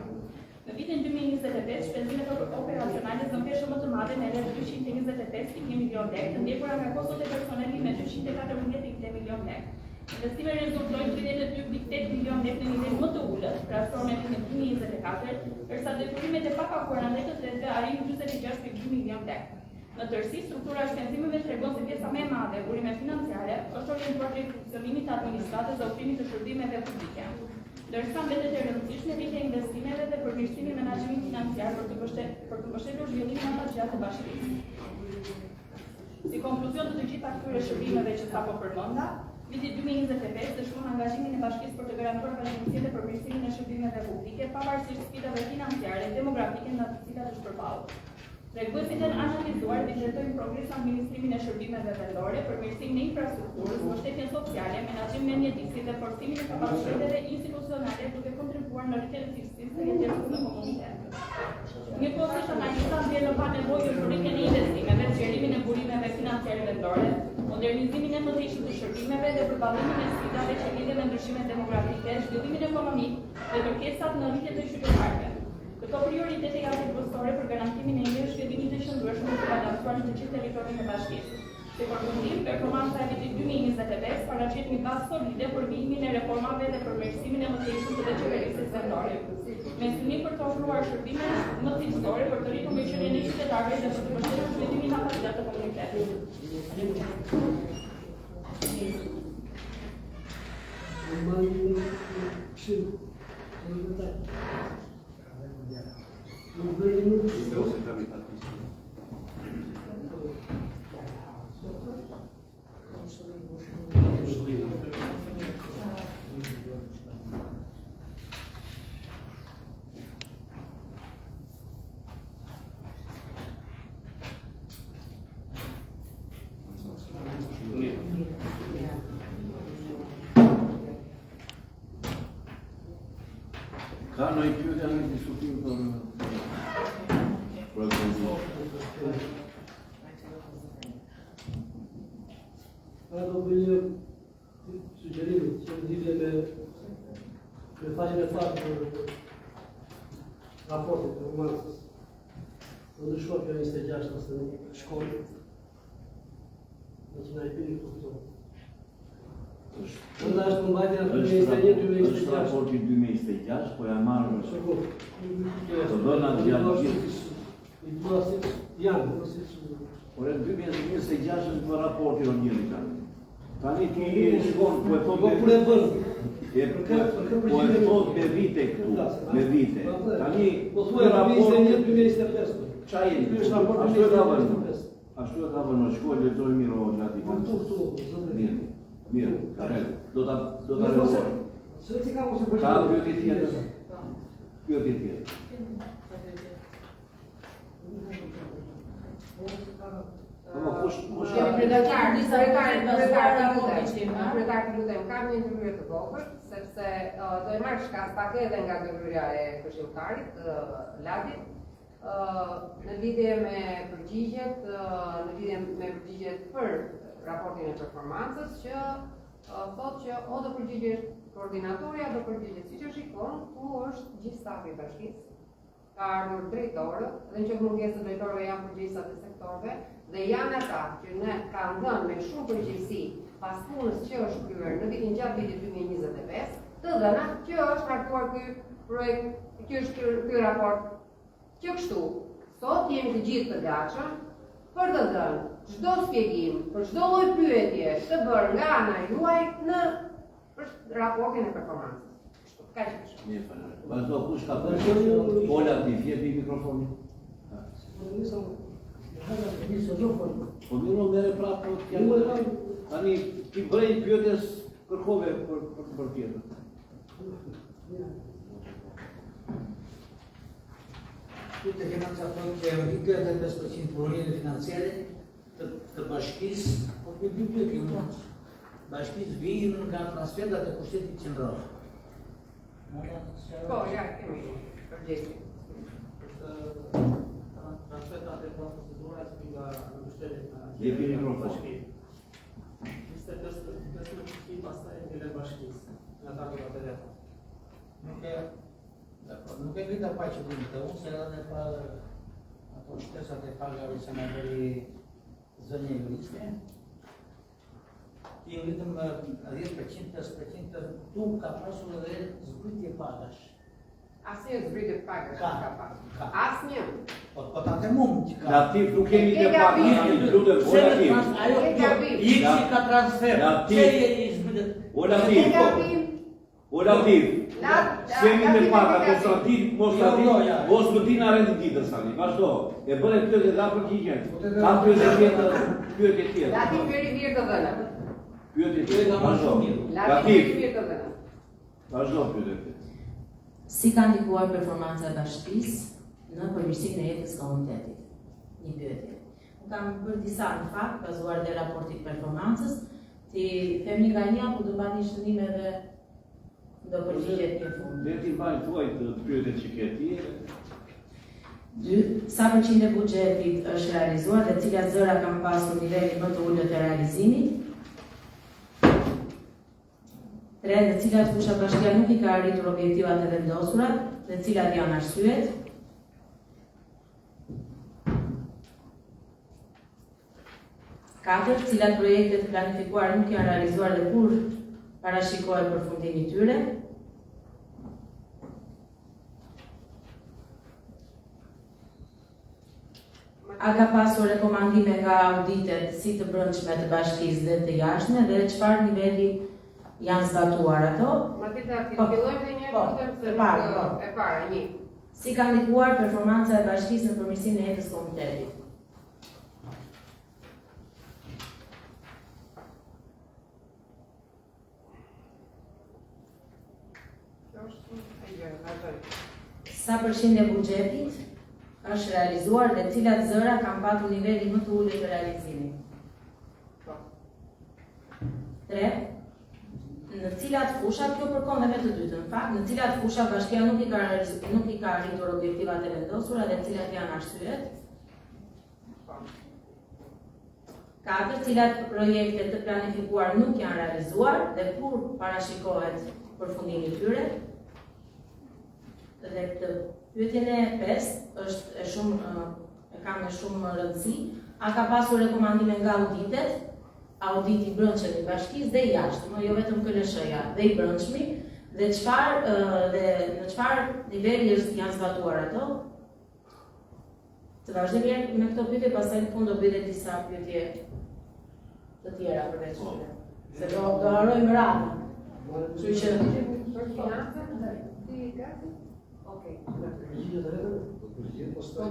I: Në vitin 2025, shpenzimet operacionale zën peshë më të madhe me rreth 225.1 milion lekë, të ndjekura nga kostot e personelit me 214.3 milion lekë. Investimet rezultojnë 32.8 milion lekë në nivel më të ulët, krahasuar me vitin 2024, ndërsa detyrimet e papaguara ndaj të tretëve arrin 46.2 milion lekë. Në tërësi, struktura e shpenzimeve tregon se pjesa më e madhe, burime financiare, është orientuar drejt funksionimit të administratës dhe ofrimit të shërbimeve publike. Ndërsa mbetet e rëndësishme rritja e investimeve dhe përmirësimi i menaxhimit financiar për të mbështetur zhvillimin afatgjat të bashkisë. Si konkluzion të të gjitha këtyre shërbimeve që sapo përmenda, viti 2025 dëshmon angazhimin e bashkisë për të garantuar vazhdimsinë dhe përmirësimin e shërbimeve publike, pavarësisht sfidave financiare dhe demografike në të cilat është përballur. Treguesit e analizuar vizojnë progres në administrimin e shërbimeve vendore, përmirësimin e infrastrukturës, mbështetjen sociale, menaxhimin e mjedisë dhe forcimin e kapaciteteve institucionale duke kontribuar në rritjen e cilësisë së jetës në komunitet. Njëkohësisht analiza ndjen pa nevojë për rritjen e investimeve, zgjerimin e burimeve financiare vendore, modernizimin e mëdhëshit të shërbimeve dhe përballimin e sfidave që lidhen me ndryshimet demografike, zhvillimin ekonomik dhe kërkesat në rritje të qytetarëve. Këto prioritete janë përkushtuar për garantimin e një zhvillimi të qëndrueshëm të balancuar në të gjithë territorin e bashkisë. Si përfundim, performanca e vitit 2025 paraqet një bazë solide për vijimin e reformave dhe përmirësimin e mëdhëshit të qeverisë vendore. Me synim për të ofruar shërbime më cilësore për të rritur mirëqenien e qytetarëve dhe për të mbështetur zhvillimin afatgjat të komunitetit.
A: Ka ndonjë pyetje në diskutim për
H: do bëj një sugjerim që lidhet me faqen e parë për raportin e romancës. Do të shkoj për 26 ose në shkollë. Do të na i bëni këtu. Është mbajtja e 2021-2026.
A: Është raporti 2026, po ja marrë të bëna gjatë por e 2026 është për raporti o njëri tani. Tani ti shkon, po e thot me vite këtu, me vite. Tani,
H: po thuaj raporti 2025.
A: Qa jeni? Ashtu e ka vënë, shkoj letoj mirë o gjati. Mirë, karel, do ta rëvojë. Ka pyetje tjetër? Pyetje tjetër.
E: Kryetar, kam një ndërhyrje të vogël, se sepse do e marrë shkas pak edhe nga ndërhyrja e këshilltarit, Ladit, në lidhje me përgjigjet, për raportin e performancës që thot që o do përgjigjet koordinatori, do përgjigjet siç e shikon, ku është gjithë stafi i bashkisë. Ka ardhur drejtorët, dhe në që mungesë drejtorëve janë përgjegjësat e sektorëve, dhe janë ata që ne kanë dhënë me shumë përgjegjësi pas punës që është kryer në vitin gjatë vitit 2025, të dhëna që është praktuar ky projekt, ky raport, që kështu, sot jemi të gjithë të gatshëm për të dhënë çdo shpjegim për çdo lloj pyetje të bërë nga ana juaj në raportin e performancës. Kaq është.
A: Mirë, faleminderit. Vazhdo, kush ka bërë? Ola ti, jepi mikrofonin. Po mirë, merre prapë tani ti bëj pyetjes kërkove për tjetër.
J: Tutte che non sappiamo che è un ricco del 10% proveniente finanziarie të bashkisë, po të dy pyetje unë. Bashkisë vijnë nga transferat e kushtetit qendror.
E: Po, ja, kemi përgjigje.
H: Transferat e procedurat nga kushtetit.
A: Jepi mikrofonin.
H: Ishte të pastaj e bashkisë, nga ta të telefon.
J: Nuk e vita pa që bëjmë të unë, se edhe pa ato shtesat e pagave se me bëri zënje juriste. Ti vetëm 10% tu ka pasur edhe zbritje pagash.
E: Asnjë zbritje pagash ka pasur. Asnjë.
J: Po ta themum që ka.
A: Latif nuk kemi të pagë, lutem, Olatif.
J: Ici ka transfer.
A: Olatif. Semi me paka, mos më din arendë ditës tani, vazhdo. E bëre pyetje dha përgjigjen. Ka pyetje tjetër.
E: Latif veri mirë të dhëna.
A: Pyetje tjetër, vazhdo.
E: Latif mirë të dhëna.
A: Vazhdo pyetje.
B: Si ka ndikuar performanca e bashkisë në përmirësimin e jetës komunitetit? Një pyetje. Unë kam bërë disa në fakt, bazuar dhe raportit performancës, ti themi nga një apo do bani shënime dhe do përgjigjet një fund.
A: Dhe ti mbaj tuaj të pyetjet që ke ti.
B: 2. Sa përqind e buxhetit është realizuar dhe cilat zëra kanë pasur nivelin më të ulët të realizimit? 3. Në cilat fusha bashkia nuk i ka arritur objektivat e vendosura dhe cilat janë arsyet? 4. Cilat projekte të planifikuar nuk janë realizuar dhe kur parashikohet përfundimi i tyre? A ka pasur rekomandime nga auditet si të brendshme të bashkisë dhe të jashtme dhe çfarë niveli janë zbatuar ato?
E: Matita, ti fillojmë dhe një lutem se e para, një.
B: Si ka ndikuar performanca e bashkisë në përmirësimin e jetës komunitetit? Sa përqind e buxhetit është realizuar dhe cilat zëra kanë patur nivelin më të ulët të realizimit? 3. Në cilat fusha, kjo përkon dhe me të dytën, në fakt, në cilat fusha bashkia nuk i ka arritur objektivat e vendosura dhe cilat janë arsyet? 4. Cilat projekte të planifikuar nuk janë realizuar dhe kur parashikohet përfundimi i tyre? Dhe këtë pyetjen e 5 është e ka me shumë rëndësi. A ka pasur rekomandime nga auditet, auditi brendshëm i bashkisë dhe jashtëm, jo vetëm KLSH-ja, dhe i brendshmi, dhe në çfarë niveli janë zbatuar ato? Të vazhdojmë me këto pyetje, pastaj në fund do bëj disa pyetje të tjera përveç këtyre. Se do harrojmë radhën. Kështu që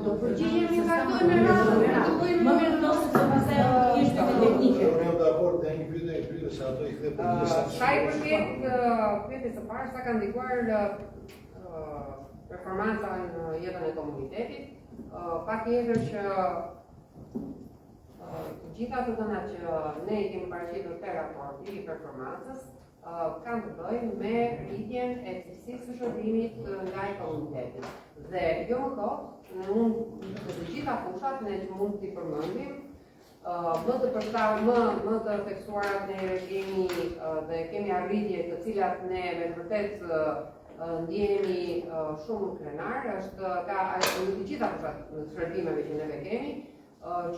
E: do përgjigjemi vazhdojmë me radhën.
B: Më mirë se pastaj ishte teknike.
C: Unë jam dakord te një pyetje se ato i kthe përgjigje.
E: Sa i përket pyetjes së parë, sa ka ndikuar performanca në jetën e komunitetit, patjetër që gjitha të dhënat që ne i kemi paraqitur te raporti i performancës kanë të bëjnë me rritjen e cilësisë së shërbimit ndaj komunitetit. Dhe jo më kot, në të gjitha fushat ne që mund t'i përmendim, më të tekstuarat ne kemi dhe kemi arritje të cilat ne me të vërtet ndjehemi shumë krenar, është ka në të gjitha fushat në shërbimeve që neve kemi,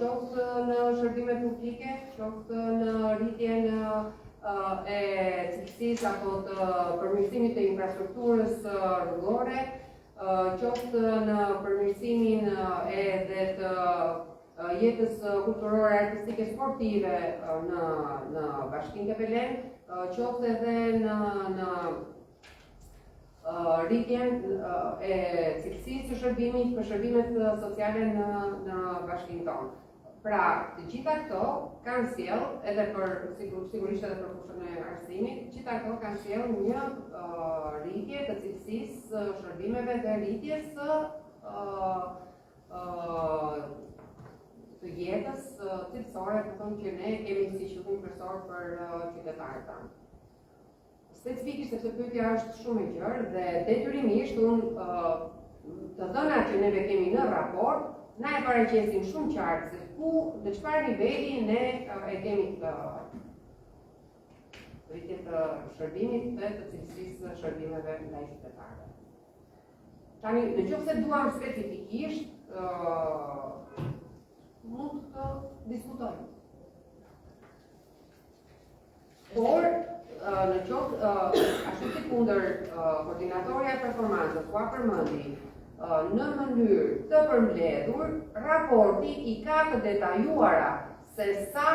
E: qoftë në shërbime publike, qoftë në rritjen e cilësisë apo të përmirësimit të infrastrukturës rrugore, qoftë në përmirësimin edhe të jetës kulturore, artistike, sportive në Bashkinë Kepelen, qoftë edhe në rritjen e cilësisë së shërbimit për shërbimet sociale në bashkinë tonë. Pra, të gjitha këto kanë sjell, edhe për sigurisht edhe për fushën e arsimit, të gjitha këto kanë sjell një rritje të cilësisë shërbimeve dhe rritjes të jetës cilësore, përthon që ne kemi si qëllim kryesor për qytetarët tanë. Specifikisht sepse pyetja është shumë e gjerë dhe detyrimisht unë të dhënat që neve kemi në raport, na e paraqesin shumë qartë se ku në çfarë niveli ne e kemi të rritje të shërbimit dhe të cilësisë së shërbimeve ndaj qytetarëve. Tani, nëse duam specifikisht, mund të diskutojmë. Por, në qoftë, ashtu si kundër koordinatorja e performancës ku përmendi në mënyrë të përmbledhur, raporti i ka të detajuara se sa,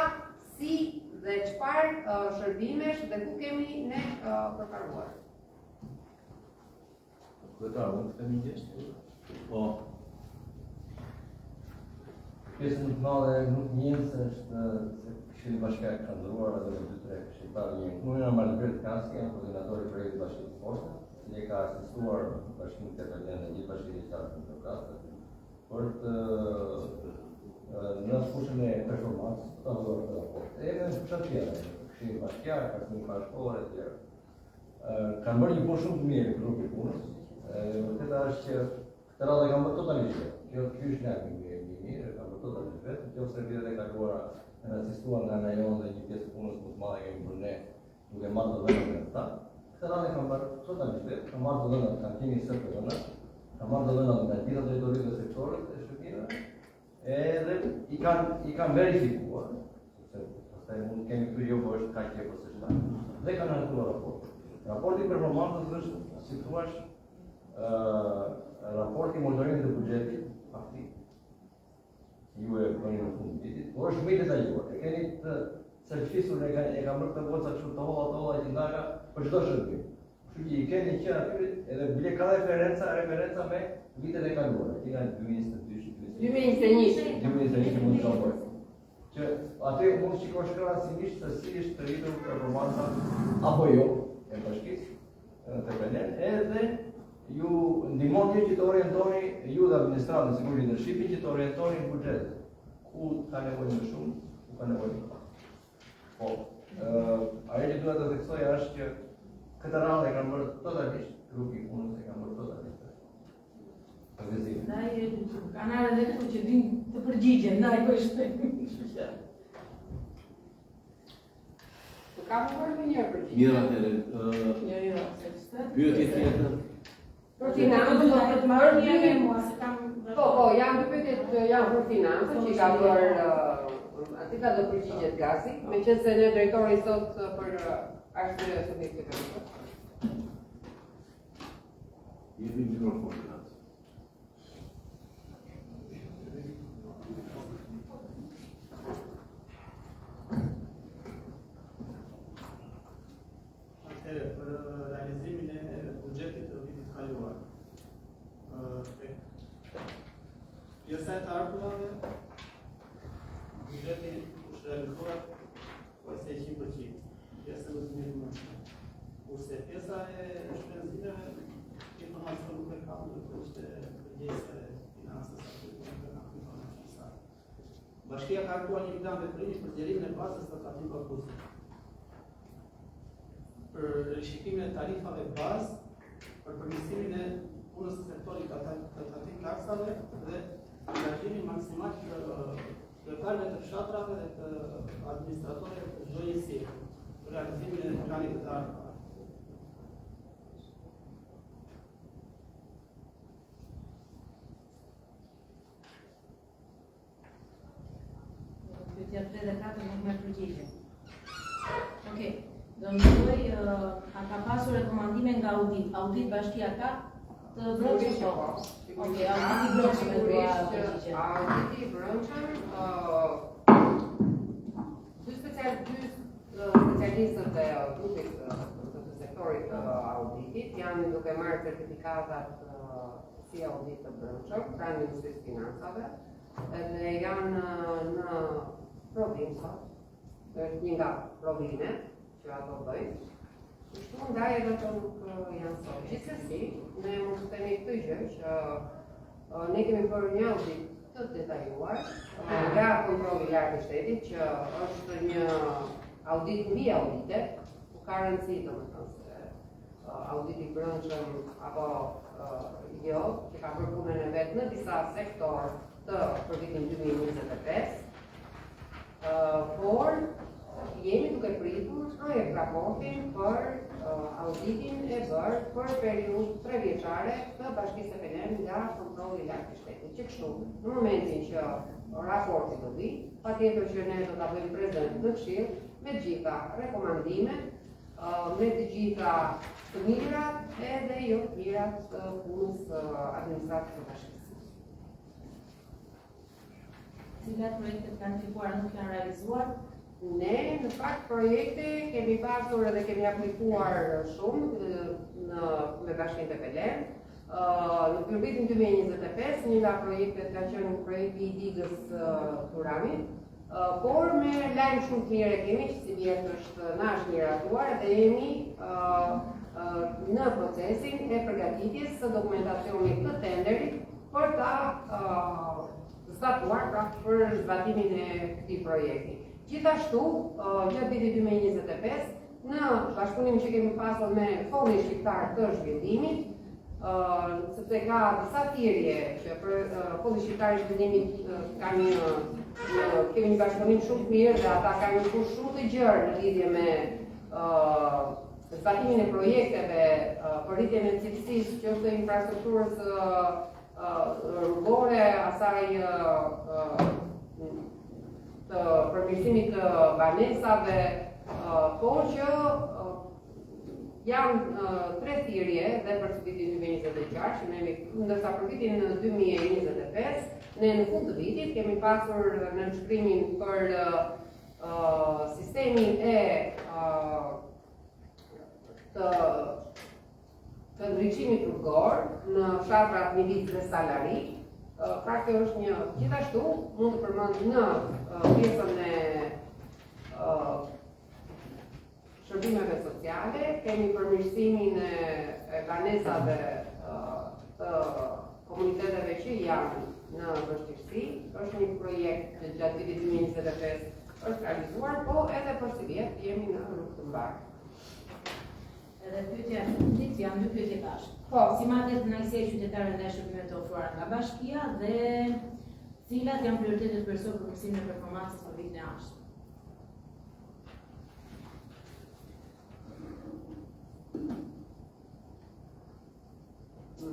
E: si dhe çfarë shërbimesh dhe ku kemi ne përparuar.
A: Kryetar, mund të kemi gjest? Po.
G: Pjesën më të madhe nuk njënë se është se Këshilli Bashkiak ka ndëruar edhe me 2-3 këshilltarë një. Unë jam Albert Kanski, jam koordinatori i projektit Bashkinë të Fortë, që ka asistuar Bashkinë Kepelen dhe gjithë bashkinë qartë në Tokastë për të në fushën e performancës të avëdor të raport. E në fushat tjera, Këshilli Bashkiak, Arsimit Bashkore e tjera. Kanë bërë një punë shumë të mirë grupi punës. Vërteta është që këtë radhë kanë bërë totalisht. Kjo është lagë mirë, kanë bërë totalisht vetë. Kjo servitet e kaluara në asistuar nga ana jonë dhe një pjesë punës më të madhe kemi bërë ne, duke marrë të dhënat me ta. Këtë radhë kanë bërë totalisht vetë, kanë marrë të dhënat, kanë kemi së personat, kanë marrë të dhënat nga gjitha drejtoritë dhe sektorët e shërbimeve, edhe i kanë verifikuar, sepse pastaj mund kemi këtu jo, po është kaq e po s'është. Dhe kanë analizuar raportin. Raporti performancës është, si thuaç, raporti monitorimit të buxhetit, faktik. Ju e bëni në fund vitit, por është shumë i detajuar. E keni të certifisur, e kam bërë këtë voca kështu të holla që ndaga për çdo shërbim. Kështu që i keni që aty edhe bile ka referenca me vitet e kaluara, që nga 2021 mund të bëjë. Që aty mund shikosh krahasimisht se si është të rritur performanca apo jo e bashkisë të Kepelen, edhe ju ndihmon një që të orientoni, ju dhe administratën sigurisht leadershipin që të orientoni në buxhet. Ku ka nevojë më shumë, ku ka nevojë më pak. Po, ajo që duhet të theksoja është që këtë radhë e kanë bërë totalisht, grupi i punës e kanë bërë totalisht.
B: Ndaj kanale dhe këtu që vinë të përgjigjen, ndaj po shpejt.
E: Ka bërë më njërë përgjigje.
A: Mirë atëre. Pyetje tjetër.
E: Për financë, do të marrë një me mua, se kam... Po, janë dy pyetje janë për financë, që i ka bërë aty ka do përgjigjet Gasi, meqense ne drejtori sot për arsye subjektive.
A: Jemi mikrofon.
K: Për realizimin e buxhetit të vitit kaluar. Pjesa e të ardhurave, buxheti është realizuar ose 100%. Pjesa më të mirë më shumë. Kurse pjesa e shpenzimeve, informacion nuk e kam, do të ishte përgjegjëse financës aty në informacion. Bashkia ka aktuar një plan veprimi për zgjerimin e bazës të tatimit akuzik. për rishikimin e tarifave bazë, për përmirësimin e punës së sektorit katatik taksave dhe angazhimin maksimal të kryetarëve të fshatrave dhe të administratorëve të çdo njësie për realizimin e planit të ardhmë.
B: Pyetja 3 dhe 4 nuk me përgjigje. Okej. Do ndërtoj, a ka pasur rekomandime nga audit bashkia ka të brendshëm? Okej, auditi i brendshëm e dua përgjigje.
E: Auditi i brendshëm, dy specialistët e auditit të sektorit të auditit janë duke marrë certifikatat si audit të brendshëm, pranë Ministrisë Financave, edhe janë në provim sot, është një nga provimet që ato bëjnë. Kështu ndaj edhe ato nuk janë sot. Gjithsesi, ne mund të themi këtë gjë që ne kemi bërë një audit të detajuar nga kontrolli i lartë i shtetit, që është një audit mbi audite, ku ka rëndësi domethënë se auditi i brendshëm apo jo, që ka bërë punën e vet në disa sektor të për vitin 2025, por jemi duke pritur raportin për auditin e bërë për periudhë 3 vjeçare të Bashkisë së Pelen nga kontrolli i lartë i shtetit. Që kështu, në momentin që raporti do vi, patjetër që ne do ta bëjmë prezant në Këshill me të gjitha rekomandimet, me të gjitha të mirat edhe jo të mirat të punës administratës së Bashkisë.
B: Cilat projektet kanë fikuar nuk janë realizuar?
E: Ne, në fakt, projekte kemi pasur edhe kemi aplikuar shumë me Bashkinë e Pelen. Në vitin 2025, një nga projektet ka qenë projekti i digës Turamit, por me lajm shumë të mirë kemi, që si vjet është nash miratuar dhe jemi në procesin e përgatitjes së dokumentacionit të tenderit për ta statuar pra për zbatimin e këtij projekti. Gjithashtu, gjatë vitit 2025, në bashkëpunim që kemi pasur me Fondin Shqiptar të Zhvillimit, sepse ka disa thirrje që për Fondin Shqiptar të Zhvillimit kemi një bashkëpunim shumë të mirë dhe ata kanë një punë shumë të gjerë në lidhje me zbatimin e projekteve për rritjen e cilësisë që është infrastrukturës rrugore, asaj të përmirësimit të banesave, por që janë 3 thirrje dhe për vitin 2024, ndërsa për vitin 2025, ne në fund të vitit kemi pasur në nënshkrimin për sistemin e të ndriçimit rrugor në fshatrat Milic dhe Salari. Pra kjo është një, gjithashtu mund të përmend në pjesën e shërbimeve sociale, kemi përmirësimin e banesave të komuniteteve që janë në vështirësi. Është një projekt që gjatë vitit 2025 është realizuar, po edhe për si vjet jemi në rrugë të mbarë.
B: Edhe pyetja e fundit, janë 2 pyetje tash.
E: Po,
B: si matet kënaqësia e qytetarëve ndaj shërbimeve të ofruara nga bashkia dhe cilat janë prioritetet kryesore për mësimin e performancës për vitin e ardhshëm?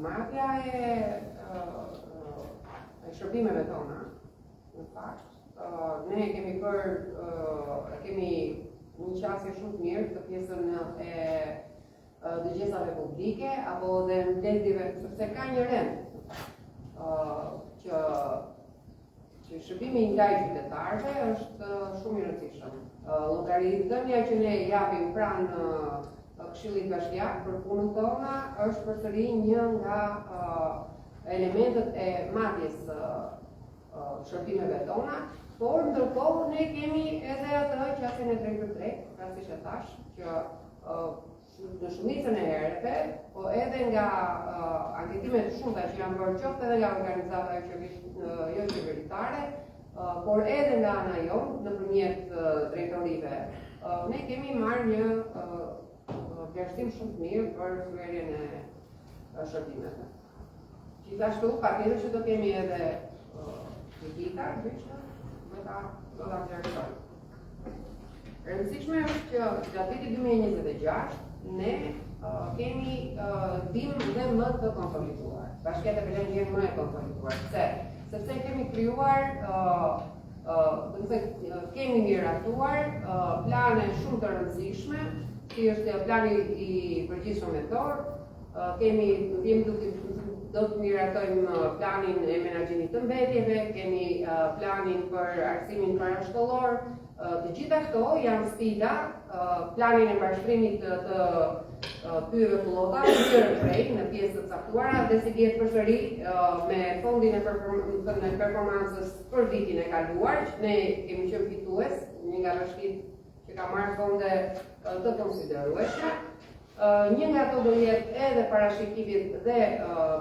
E: Marrja e shërbimeve tona, në fakt, ne kemi kemi një qasje shumë të mirë të pjesën e dëgjesave publike apo dhe mbledhjeve, sepse ka një rend që shërbimi ndaj qytetarëve është shumë i rëndësishëm. Llogaritënia që ne japim pranë Këshillit Bashkiak për punën tona është përsëri një nga elementet e marrjes shërbimeve tona, por ndërkohë ne kemi edhe atë qasjen e drejtë për drejtë, pra siç e thash, që në shumicën e herëve, po edhe nga anketimet shumëta që janë bërë qoftë edhe nga organizata jo qeveritare, por edhe nga ana jonë nëpërmjet drejtorive, ne kemi marrë një përgjashtim shumë të mirë për kryerjen e shërbimeve. Gjithashtu, patjetër që do kemi edhe kritika, do ta vlerësojmë. E rëndësishme është që gjatë vitit 2026 ne kemi dim dhe më të konsolituar. Bashkia të Belen jenë më e konsolituar. Sepse kemi krijuar kemi miratuar plane shumë të rëndësishme, si është plani I përgjithshëm metor, do të miratojmë planin e menaxhimit të mbetjeve, kemi planin për arsimin parashkollor. Të gjitha këto janë sfida, planin e mbështrimit të pyjeve fillota, pyjeve prej në pjesë të caktuara dhe si vjet përsëri me fondin e performancës për vitin e kaluar, që ne kemi qenë fitues, një nga bashkitë që ka marrë fonde të konsiderueshme. Një nga ato do jetë edhe parashikimit dhe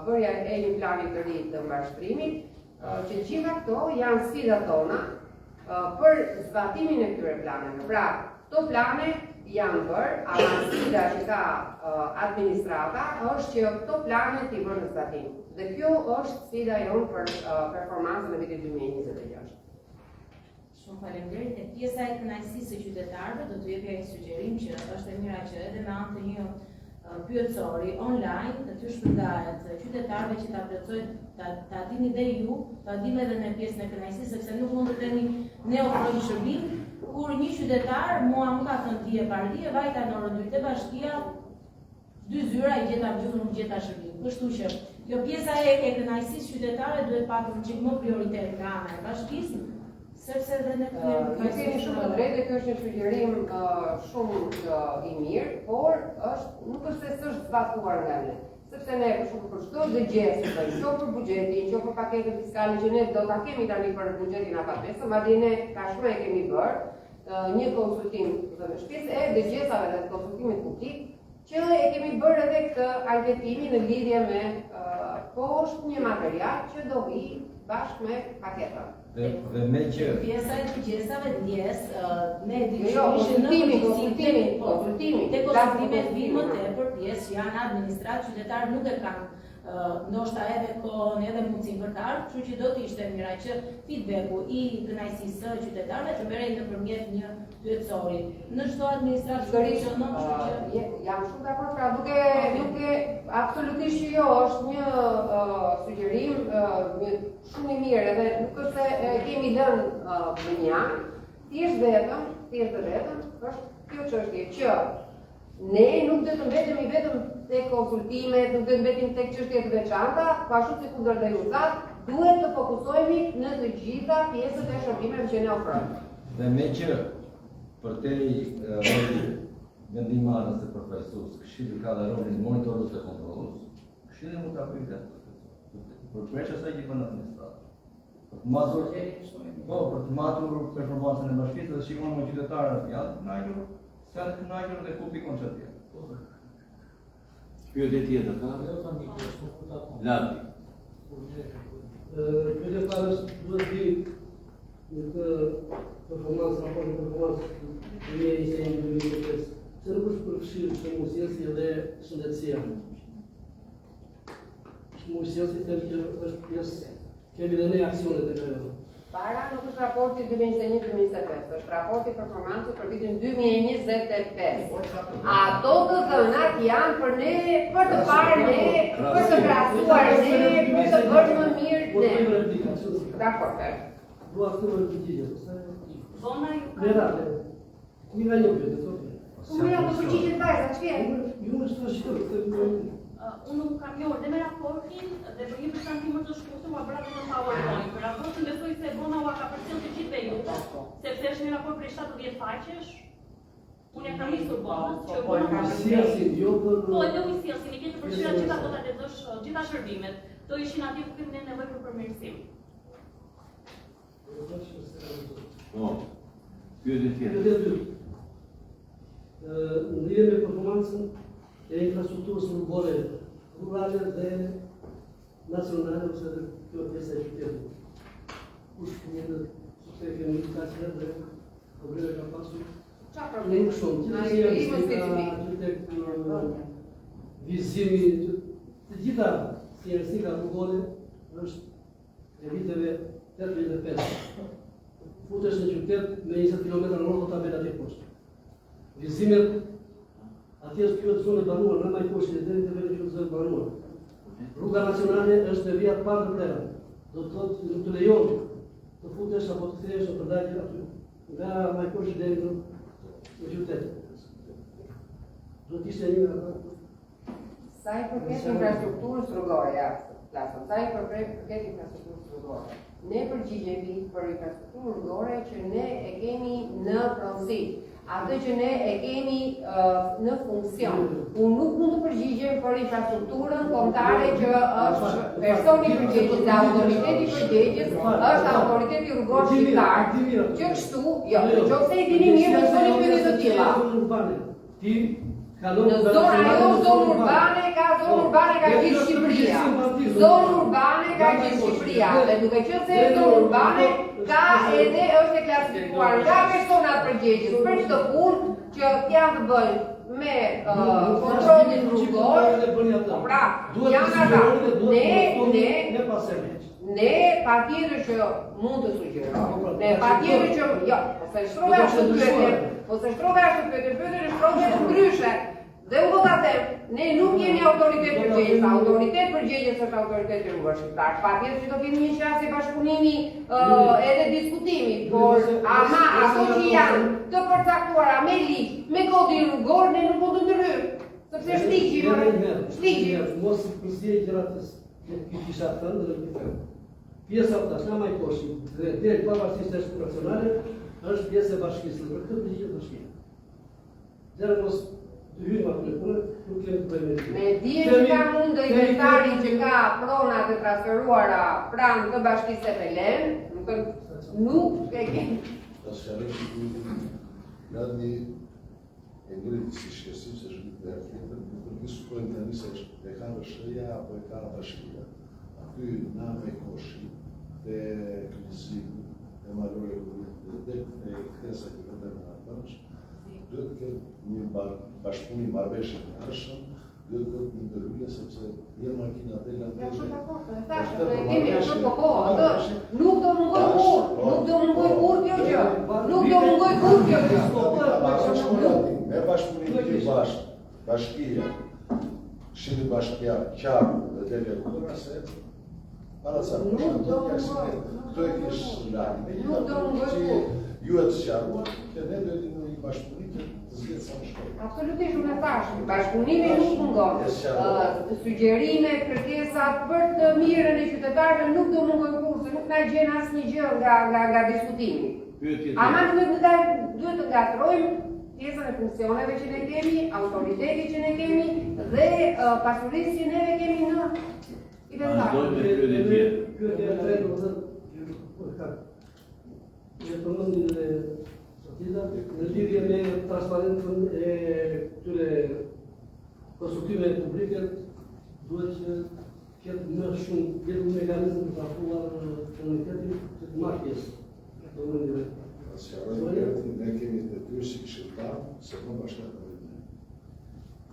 E: bërja e një plani të ri të mbështrimit, që gjitha këto janë sfidat tona për zbatimin e këtyre planeve. Pra, këto plane janë bërë, ama sfida që ka administrata është që këto plane t'i bërë në zbatim. Dhe kjo është sfida jonë për performancën e vitit 2026.
B: Shumë faleminderit. E pjesa e kënaqësisë së qytetarëve do t'ju jepja një sugjerim që është e mira që edhe me anë të një pyetësori online të shpërndahet qytetarëve që ta plotësojnë, ta dini dhe ju, ta dini edhe në pjesën e kënaqësisë, sepse nuk mund të themi ne ofrojmë shërbim kur një qytetar mua më ka thënë ti e parti e vajta në orën 2 te bashkia 2 zyra I gjeta mbyllur, nuk gjeta shërbim. Kështu që kjo pjesa e kënaqësisë qytetare duhet patur çik më prioritet nga ana e bashkisë. Sepse edhe ne
E: kemi shumë të drejtë, kjo është një sugjerim shumë I mirë, por nuk është se s'është zbatuar nga ne. Sepse ne për çdo dëgjes, qoftë për buxhetin, qoftë për paketën fiskale që ne do ta kemi tani për buxhetin afatesë, madje ne tashmë e kemi bërë një konsultim të shpisë e dëgjesave dhe të konsultimit publik, që e kemi bërë edhe këtë anketimin në lidhje me është një material që do vi bashkë me paketën.
A: Dhe me që
B: pjesa e dëgjesave ndjes, ne di që
E: konsultimi,
B: te konsultimet vinë më tepër pjesë që janë administratë qytetarë nuk e kanë ndoshta edhe kohën edhe mundësinë për të ardhur, kështu që do të ishte mira që feedbacku I kënaqësisë së qytetarëve të merrej nëpërmjet një pyetësori. Në çdo administratë funksionon, kështu që
E: jam shumë dakord, pra duke absolutisht që jo, është një sugjerim shumë I mirë edhe nuk është se kemi lënë bënjan, thjesht vetëm është kjo çështje që ne nuk do të mbetemi vetëm tek konsultimet, nuk do të mbetemi tek çështjet e veçanta, ashtu si kundër dhe ju thatë, duhet të fokusohemi në të gjitha pjesët e shërbimeve që ne ofrojmë.
A: Dhe me që përtej vendimarrës së përfaqësues, Këshilli ka dhe rolin monitorues dhe kontrollues, Këshilli mund ta bëjë përveç asaj që bën administratë. Për të matur performancën e bashkisë dhe shikon me qytetarët janë të kënaqur, janë të kënaqur dhe ku pikon çfarë tjetër. Pyetje tjetër ka? Lati.
H: Pyetja parë duhet di në këtë performancë, raportin performancë në 2025, se nuk është përfshirë që mundësjellsi dhe shëndetësia. Mundësjellsi them që është pjesë, kemi dhe ne aksionet e këto.
E: Para nuk është raporti 2021-2025, është raporti performancës për vitin 2025. Ato të dhënat janë për ne, për të parë ne, për të krahasuar ne, për të bërë më mirë ne. Dakor.
H: Dua të më përgjigje.
I: Zona ju ka.
H: Merate. Ku nga një pyetje,
E: Unë po përgjigjet vajza, ç'vjen?
H: Ju më shkoj
I: Unë nuk kam njohur dhe me raportin dhe për një prezantim më të shkurtër ma bëra vetëm PowerPoint. Për raportin besoj se Bona ua ka përcjellë të gjithëve ju, sepse është një raport për 70 faqesh. Unë e kam nisur Bonës që Bona ka përcjellë. Po, edhe u sjellsin, I kemi përfshirë gjitha kotat e dësh, gjitha shërbimet. Do ishin atje ku kemi nevojë për përmirësim.
A: Pyetje tjetër.
H: Në lidhje me performancën e infrastrukturës rrugore, rurale dhe nacionale ose dhe kjo pjesa e qytetit. Kush një sepse kemi kaçë dhe probleme ka pasur.
E: Çfarë probleme?
H: Shumë. tek vizimi të gjitha sjersika rrugore është e viteve 85. Futesh në qytet me 20 km në orë do ta bëj atje poshtë. Vizimet atje është kjo zonë e banuar, në Majkoshi deri te veri që zonë e banuar. Rruga nacionale është në vija parë të plera. Do të thotë nuk të lejon të futesh apo të kthehesh në përdalje aty. Nga Majkoshi deri në qytet. Do të ishte një nga ata.
E: Sa i përket infrastrukturës rrugore, ja, flasëm, sa i përket infrastrukturës rrugore, ne përgjigjemi për infrastrukturë rrugore që ne e kemi në pronësi, atë që ne e kemi në funksion. Unë nuk mund të përgjigjem për infrastrukturën kombëtare që është personi përgjegjës dhe autoriteti përgjegjës është autoriteti rrugor shqiptar, që kështu, jo, nëse i dini mirë në zonë pyetje të tilla. Në zonë ajo zonë urbane ka gjithë Shqipëria. Zonë urbane ka gjithë Shqipëria. Dhe duke qenë se zonë urbane ka edhe është e klasifikuar nga personat përgjegjës për çdo punë që janë të bëjnë me kontrollin rrugor. Pra, janë ata. Ne patjetër që mund të sugjerojmë. Ne patjetër që jo, ose shtrova ashtu pyetje është ndryshe. Dhe u do ta them, ne nuk jemi autoritet përgjegjës, autoritet përgjegjës është autoriteti rrugor shqiptar. Patjetër që do kemi një qasje bashkëpunimi edhe diskutimi, por ama ato që janë të përcaktuara me ligj, me kodin rrugor, ne nuk mund të ndryshojmë. Sepse është ligji.
H: Mos përziej gjërat që kisha thënë dhe nuk i them. Pjesa tash nga Majkoshi deri pavarësisht të nacionale është pjesë e bashkisë. Për këtë përgjigjet bashkia. Dhe mos të hyjmë aty në punë, nuk kemi probleme.
E: Me dijen që ka mundë inventari që ka pronat e transferuara pranë të bashkisë së Pelen, nuk e kemi.
C: Tas fjalësh nga një e ngritë si shkesim se zhvit dhe artjetër, nuk diskutojnë tani se e ka vështëria apo e ka bashkia. Aty na Majkoshi dhe Klizim, e Marore dhe kthesa që vendem në Arbash, duhet të ketë një bashkëpunim marrëveshje të arshëm, duhet të ketë një ndërhyrje sepse janë makina të
E: Nuk do mungoj kur kjo gjë.
C: Me bashkëpunim të bashkia, Këshilli Bashkiar, Qarku dhe Delja Rrugora se para ca këto e kishë lani. Që ju e të sqaruar, që ne do të një bashkëpunim të zgjedhë sa më shpejt.
E: Absolutisht unë e thash, bashkëpunimi nuk mungon. Sugjerime, kërkesa për të mirën e qytetarëve nuk do mungojnë kurrë, nuk na gjen asnjë gjë nga diskutimi. Ama duhet të ngatrojmë pjesën e funksioneve që ne kemi, autoriteti që ne kemi dhe pasurisë që neve kemi në
H: Pyetja e tretë do të thotë në përmendjen e Sotila, në lidhje me transparencën e këtyre konsultimeve publike, duhet që ketë më shumë mekanizëm të caktuar komunitetin që të marrë pjesë.
C: Ne kemi detyrë si këshilltar se po bashkëta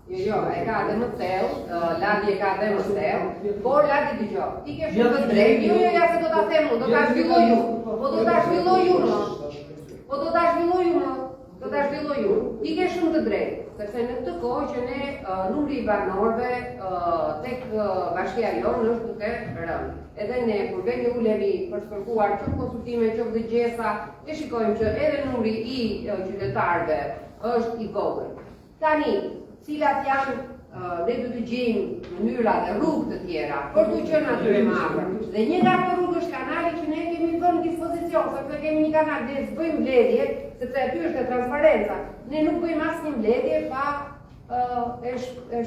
E: Jo, e ka dhe më thellë, Ladi e ka dhe më thellë, por Ladi dëgjoj, ti ke shumë të drejtë, jo, ja se do ta them unë, do ta zhvilloj unë. Ti ke shumë të drejtë, sepse në këtë kohë që ne numri i banorëve tek bashkia jonë është duke rënë. Edhe ne kur veni ulemi për të kërkuar qoftë konsultime, qoftë dëgjesa, e shikojmë që edhe numri i qytetarëve është i vogël. Tani, cilat janë, ne du të gjejmë mënyra dhe rrugë të tjera për të qenë atyre më afër. Dhe një nga këto rrugë është kanali që ne kemi vënë në dispozicion, sepse kemi një kanal dhe bëjmë mbledhje, sepse aty është e transparenca. Ne nuk bëjmë asnjë mbledhje pa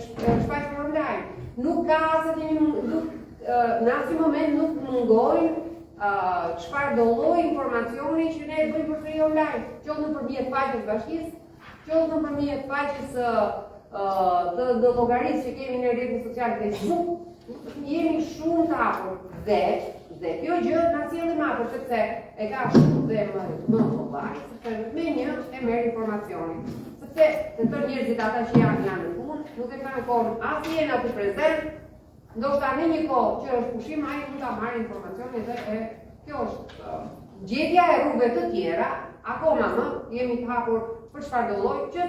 E: shfaqur online. Nuk ka në asnjë moment nuk mungojnë çfarë do lloj informacioni që ne bëjmë përsëri online, qoftë nëpërmjet faqes bashkisë, qoftë nëpërmjet faqes të llogarisë që kemi në rrjetin social Facebook, jemi shumë të afër dhe kjo gjë na sjell më afër sepse e ka shumë dhe më kollaj, sepse me një e merr informacionin. sepse të tërë njerëzit ata që janë në punë, nuk e kanë kohën as jenë aty prezent, ndoshta në një kohë që është pushim ai mund ta marrë informacione dhe kjo është gjetja e rrugëve të tjera, akoma më jemi të hapur për çfarë do lloj që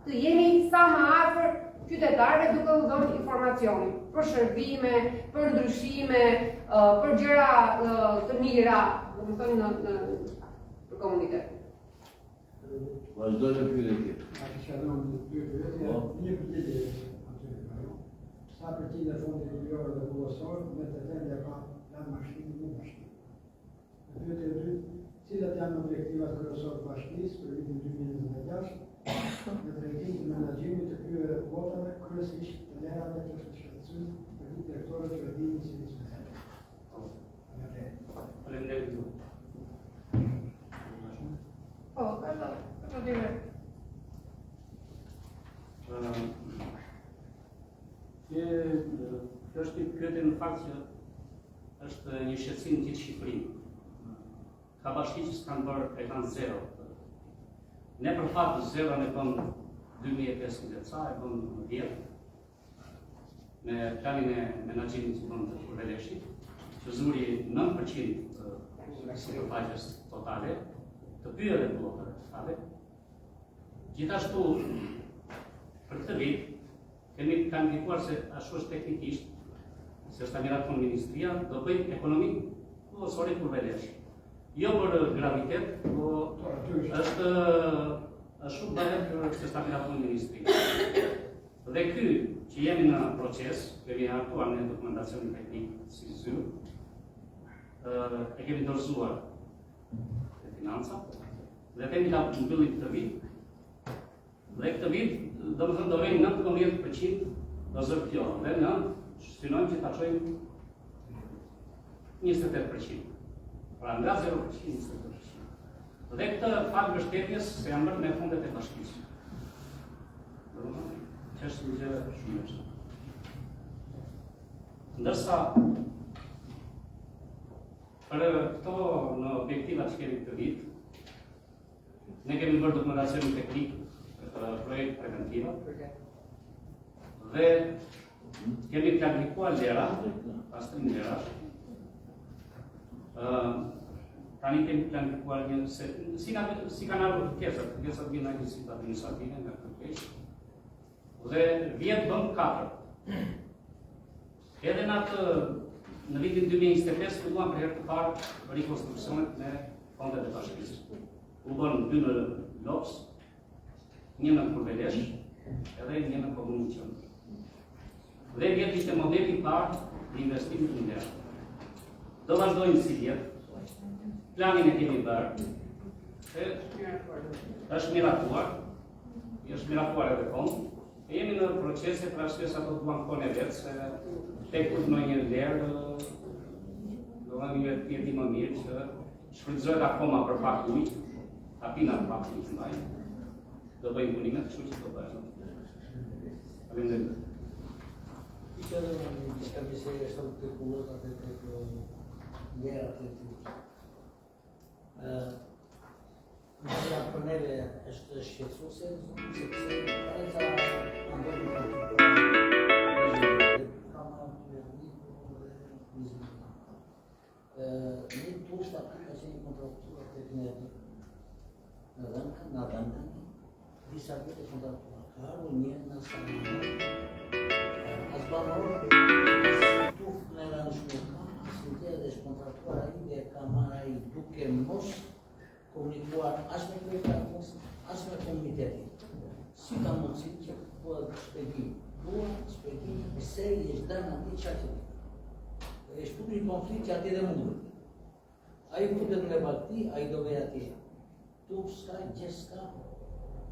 E: të jemi sa më afër qytetarëve duke u dhënë informacione për shërbime, për ndryshime, për gjëra të mira, domethënë në komunitet.
A: Vazhdoj me pyetje.
L: Një pyetje. Sa përqind e fondit ligjor dhe bullosor me të tendja ka janë mashkinë në mashkinë. Pyetja e dytë, cilat janë objektivat kryesorë të bashkisë për vitin 2026 në drejtim të menaxhimit të këtyre kvotave, kryesisht të lerave të shëndetësisë për direktorët e vendimit të civilizimit.
F: Faleminderit. Kjo është një pyetje në fakt që është një shqetësim në gjithë Shqipërinë. Ka bashki që s'kanë bërë e kanë zero. Ne për fakt zero ne bëm 2015 ca, e bëm 10 me planin e menaxhimit që bëm të Kurveleshit, që zuri 9% të sipërfaqes totale, të pyjeve të bllokave totale. Gjithashtu, për këtë vit, kemi planificuar se ashtu është teknikisht, se është miratun ministria, do bëjmë ekonomi bullosore Kurvelesh. Jo për gravitet, po është ashtu bëhet se është miratun ministria. Dhe ky, që jemi në proces, kemi hartuar në dokumentacionin teknik si zyrë, e kemi dorëzuar e financa, dhe kemi ta mbyllim këtë vit. Dhe këtë vit, do më thënë, do vejmë 19% do zërë kjo, dhe në synojmë që ta qojmë 28%. Pra nga 0% 28%. Dhe këtë fakt mbështetjes se janë bërë me fondet e bashkisë. Do më thënë, që është një gjë shumë e. Ndërsa, për këto në objektivat që kemi këtë vit, ne kemi bërë dokumentacionin teknik projekt preventiva dhe kemi planifikuar lera, pastrim lera. Tani kemi planifikuar një si kanë ardhur kërkesat vijnë nga njësitë administrative nga kërkesë. Dhe vjet bëm 4. Edhe në vitin 2025 filluam për herë të parë rikonstruksionet me fondet e bashkisë. U bën 2 në Lops, një në Kurvelesh, edhe një në komunën Qëndër. Dhe vjet ishte modeli i parë i investimit në lera. Do vazhdojmë si vjet. Planin e kemi bërë. Është miratuar edhe fond. E jemi në procese për arsye sa do të duam kohën e vet, se tek në një lerë do të jetë më mirë që shfrytëzohet akoma për pak ujë, hapina për pak ujë të mbajnë. Do bëjmë punimet, kështu që do bëjmë. Faleminderit.
J: Që edhe në diska bisejë është të kullot atë të lera të të. Nësëra për neve është shqetësuse, sepse parenca ndodhë në një tusht aty ka që një kontraktuar të të në dëmën, disa vite kontraktuar. Ka arru një në as banorë, as tuf në në shkuka, si të edhe shkontraktuar a ide ka marra i duke mos komunikuar as me kryetarës, as me komunitetin. Si ka mundësi që bëhet shpjegim, shpjegim e se i është dërnë ati që ati. E shtu një konflikt që ati dhe mundur. A i futet nga bakti, a i dove ati. Tu s'ka, gjeska,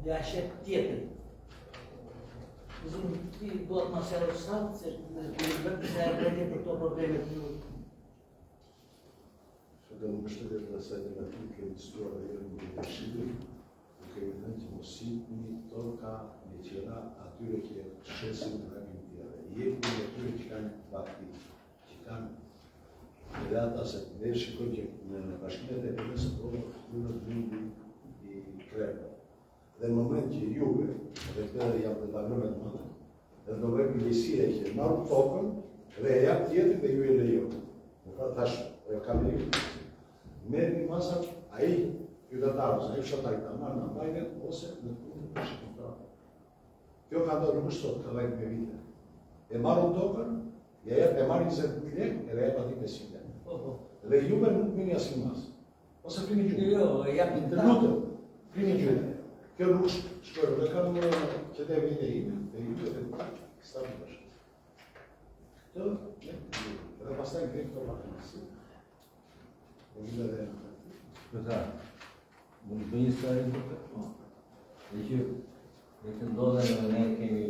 J: dhe a shet tjetër. Zinë, ti duhet ma se rësat, se të vërë se e bretje për to probleme të ju.
C: Dhe në bështetet në sajtë nga ty kemi të stuar dhe jërë në të Shqipëri, kemi në që mosit një toka një qera atyre që shesin të ramin tjere. Jeku një atyre që kanë bakti, që kanë edhe ata se ne shikojnë që në bashkimet e përmes të provë në të mundi i krepë. Dhe në moment që juve, dhe këtë jam të tagrëmet mënë, dhe do vej përgjësia që marrë tokën dhe e jam tjetër dhe ju e lejon. Në pra tash, kam e ju. Merë një masat, a i qytetarës, a i fshataj ta marrë në bajnet, ose në të punë të shë kontratë. Kjo ka do nuk është sot, ka dhejt me vite. E marrë tokën, e marrë 20 lek, e rejep ati 500 lek. Dhe juve nuk mini asin masë. Ose frini gjurë.
J: Jo, japin
C: Të lutëm, frini gjurë. Kjo nuk shkërë, dhe kam që të vite ime, dhe ju të të stabi bashkë. Të, dhe pastaj në krejtë të makinasi. Dhe vite dhe në
A: Këta, mund të një së dhe që ndodhe në ne kemi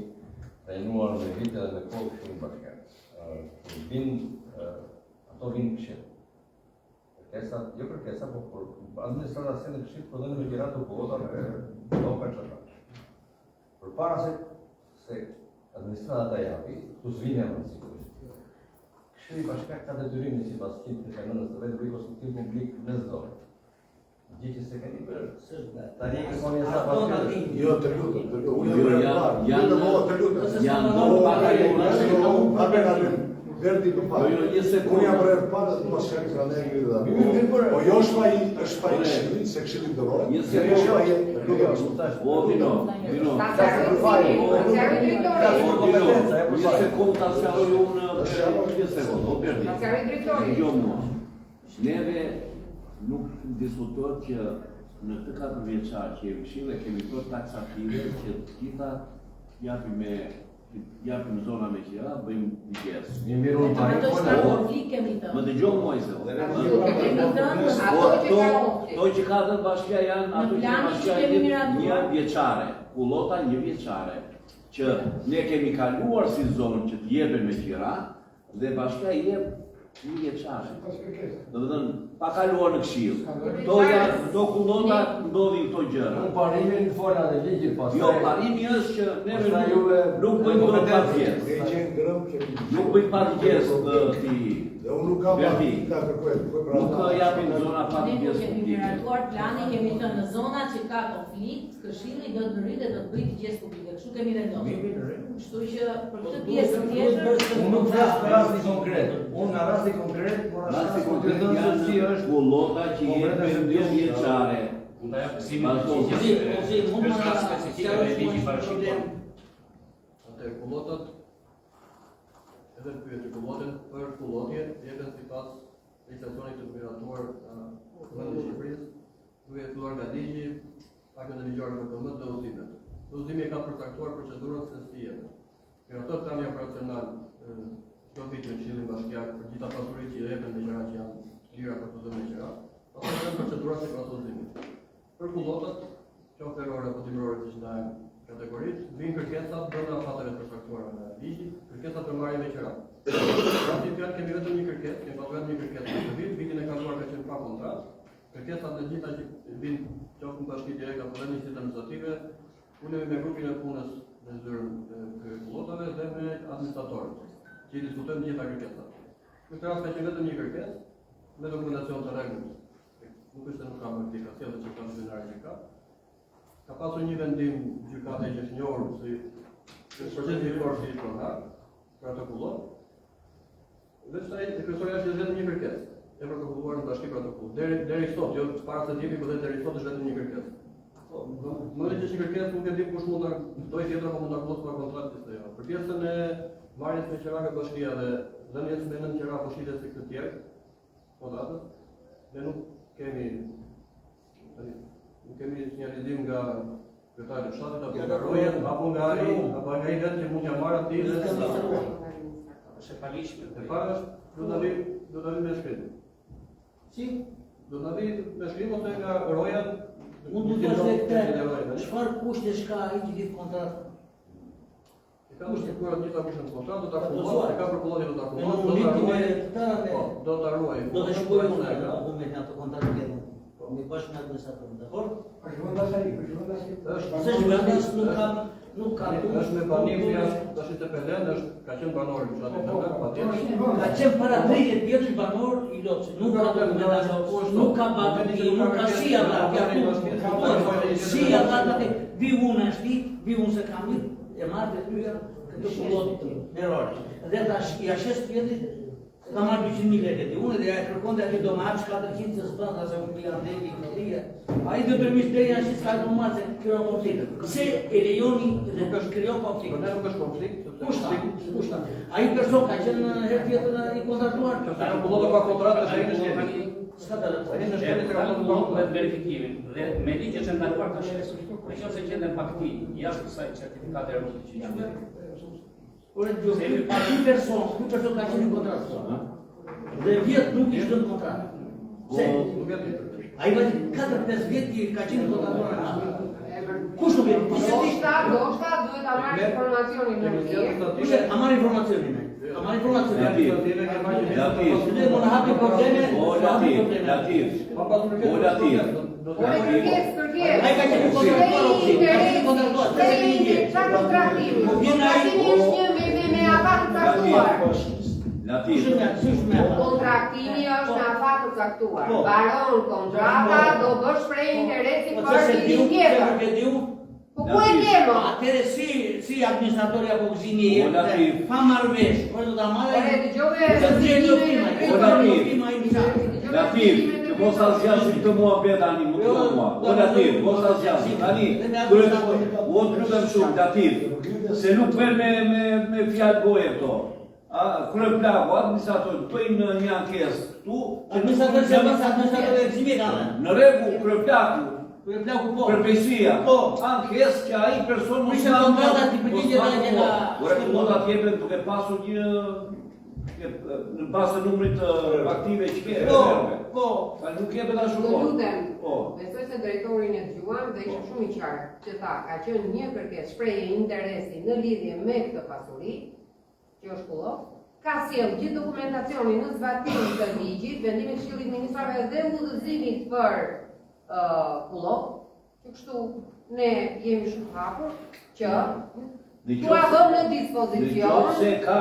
A: trajnuar me vite dhe me kohë shumë bashkë. Ato vinë këshirë. Kërkesat, jo kërkesat, por administratat se në këshirë për dhe në gjeratë të kohota me toka që ta. Për para se administratat ta japi, të s'vine e mënë sigurisht. Këshirë i bashkë ka detyrimin si pas qitë të kanonës të vetë rikos të tim publik në zdojë. Gjithë se ka një bërë, ta një kësoni e sa bashkë.
C: Jo, të lutëm, të lutëm. Janë do paka Verdi për parë. Unë jam rrë parë dhe të mas shkari franegri dhe da. Po jo është pa i këshillit, se këshillit dërore.
A: O, vino. Një sekund të asjaroj unë, një sekund, o Berdi. Neve nuk diskutohet që në këtë 4 vjeçar që jemi këshille, kemi bërë taksative që gjitha japim zona me qira, bëjmë digjes. Më dëgjohë Mojse. To që ka dhe bashkja janë, ato që bashkja janë 1 vjeçare, kullota 1 vjeçare, që ne kemi kaluar si zonë që t'jebe me qira, dhe bashkja jep 1 vjeçare. Dhe dhe pa kaluar në këshillë. To kullota ndodhin këto gjëra.
G: Unë parimin fola dhe ligjit pas.
A: Jo, parimi është që neve nuk bëjmë do të pargjes. Nuk bëjmë pargjes të ti.
C: Dhe unë nuk kam
A: Nuk japim zona pargjes.
B: Ne kemi miratuar plani, kemi thënë në zona që ka konflikt, këshilli do të rritë dhe do të bëjë digjes publike. Kështu kemi vendosur. Kështu që për këtë pjesë tjetër,
G: unë nuk flas për rasti konkret. Unë në rasti konkret,
A: rasti konkret janë kullota që jepen 2 vjeçare.
F: Unë da japë pësimin të gjithjes kërshka specifike dhe ligji parashikon.
G: Atë kullotat, edhe të pyet kullotën për kullotje, jepen sipas legislacionit të miratuar Vendit të Shqipërisë, duke filluar nga ligji, aktën e ligjore për këmbët dhe udhëzimet. Udhëzimi ka përcaktuar procedurën se si jetë. Miratot kanë një operacional çdo vit në Këshillin Bashkiak për gjitha pasuritë që jepen me gjëra që janë lira për të dhënë gjëra. Ato janë procedurat e udhëzimit. Për kullotat, qoftë erore apo dimrore që ndajnë kategoritë, vinë kërkesat brenda fateve të përcaktuara në ligj, kërkesat për marrje me qira. Pra ti kemi vetëm një kërkesë, kemi vetëm një kërkesë në vit, vitin e kaluar ka qenë pa kontratë. Kërkesat të gjitha që vinë qoftë në bashki direkt apo në institucione administrative, punojmë me grupin e punës në zyrën e kullotave dhe me administratorët, që i diskutojmë gjitha kërkesat. Në këtë rast ka qenë vetëm një kërkesë me dokumentacion të rregullt. Nuk është se nuk ka modifikacione që kanë zyrtarë që ka. Ka pasur një vendim gjykate që është njohur si proces i fortë i pronar për ato kullot. Dhe kësaj kryesorja është vetëm një kërkesë. E protokolluar në bashki protokoll. Deri sot, jo para se të jepi, por deri sot është vetëm një kërkesë. Më që është një kërkesë, nuk e di kush mund ta doj tjetër apo mund ta kullot për kontratën se jo. Për pjesën e marrjes me qira nga bashkia dhe dhënies me nën qira apo shitet si këtë tjerë, kontratës, ne nuk kemi sinjalizim nga kryetari i fshatit apo nga rojen apo nga ai vetë që mund t'ia marrë atij dhe
F: është e palishme.
G: E para është do ta vi me shkrim.
J: Si?
G: Do ta vi me shkrim ose nga roja.
J: Unë do të thotë çfarë kushtesh ka ai që lidh kontratën?
G: Ka kushtuar gjitha kushtet kontratë, do ta kullon, ka për kullon do ta kullon. Do ta ruaj.
J: Do të shkojmë në argument ato kontratë që mi bashkë me administratorën, dakor? Nuk ka.
G: Është me banim jashtë tash të pelen, ka qenë banor i fshatit tënd, patjetër.
J: Ka qenë para 30 vjetësh banor i Lopsit. Nuk ka dokumentacion, nuk ka banë, nuk ka shija, si ata atë vi unë në shtëpi, vi unë se kam një, e marrë detyrën këtë pullot errori. Dhe tash i ashes pjetit, ka marrë 200.000 lekë ti unë dhe ja e kërkonte aty do më hapsh 400 se s'bën as unë klienteli këtij. Ai do të më shtej as s'ka të marrë se kjo konflikt. Se e lejoni dhe ka krijon konflikt.
G: Po nuk është konflikt,
J: Kushta. Ai person ka qenë herë tjetër i kontraktuar.
G: ka pullota pa kontratë se në shtëpi.
J: S'ka dalë.
F: Ai në shtëpi ka pullota me verifikimin dhe me ligj që ndaluar tash. Nëse gjenden fakti jashtë kësaj certifikate e rrugës që janë.
J: Por ky person ka qenë kontraktuar. Dhe vjet nuk ishte në kontratë. Se ai vetë 4-5 vjet ka qenë kontraktuar. Kush nuk vjen?
E: Ndoshta duhet ta marrë informacionin në rrugë.
J: Kush e marr informacionin? A marr informacionin?
A: Latif.
J: Ne mund të hapim probleme.
A: Latif.
J: Ai ka qenë kontraktuar.
E: Çfarë kontraktimi? Kontraktimi është një me afat të caktuar. Kontraktimi është me afat të caktuar. Baron kontrata do bësh shprehje interesi për vitin tjetër. Po ku e kemo?
J: Atëre si administratori apo gëzimi pa marrëvesh, por do ta marrë.
E: Ore dëgjove.
A: Latif, mos asgjë të mua bëj tani, më thua mua. O Latif, mos asgjë. Tani, kur u lutem shumë Latif, se nuk vjen me fjalë goje këto. Kryeplaku, administratori, bëjnë një ankesë këtu.
J: Administratori e gëzimit kanë.
A: Në rregull, kryeplaku.
J: Po.
A: Përpejësia. Ankesë që ai person mos
J: ka kontrata ti përgjigjet nga.
A: Ora mund ta jepën duke pasur një në bazë të numrit të aktive që ke.
J: Po.
A: Nuk jepet ashtu.
E: Do lutem. Besoj se drejtorin e dëgjuan dhe ishte shumë i qartë që tha ka qenë një kërkesë shprehje interesi në lidhje me këtë pasuri, që është pullot, ka sjell gjithë dokumentacionin në zbatim të ligjit, vendimin e Këshillit Ministrave dhe udhëzimit për pullot, që kështu ne jemi shumë hapur që tua dhëm në dispozicion,
A: Nëse ka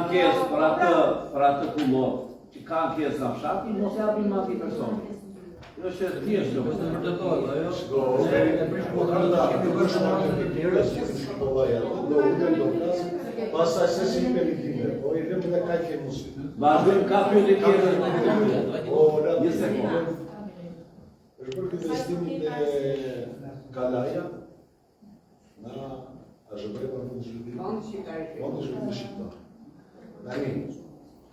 A: ankesë për atë pullot, që ka ankesë në fshatin, mos e hapin me atij personi. Jo është e thjeshtë, po të vërtetohet ajo.
C: Pastaj se si perikime, po i vëmë dhe kaq e mos.
A: Vazhdojmë ka pyetje tjetër. Një sekondë.
C: Është për investimin e Kalaja na AZBR për Fondi Shqiptar. Tani,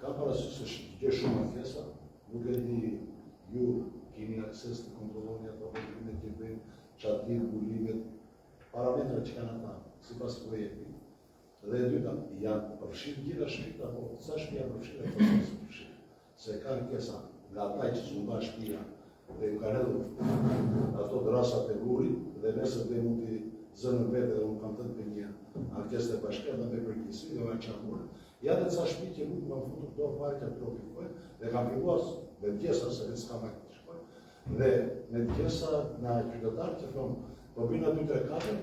C: ka parasysh se gjë shumë ankesa, nuk e di ju keni akses të kontrolloni ato vendime që bëjnë çati bulimet, parametrat që kanë ata, sipas projektit. Dhe e dyta, janë përfshirë gjitha shtëpitë apo sa shtëpi janë përfshirë? Se ka ankesa nga ata që zhvillojnë shtëpia dhe ju kanë hedhur ato drasat e gurit dhe nesër dhe mund t'i zënë vete dhe unë kam thënë për një ankesë të bashkëta me përgjithësi dhe me qarmurë. Ja dhe ca shtëpi që nuk më futur këto fare që profikojnë dhe kam filluar me djesa se vetë s'ka me këtë shkojnë. Dhe me djesa nga qytetarë që thonë, po bina 2-3-4,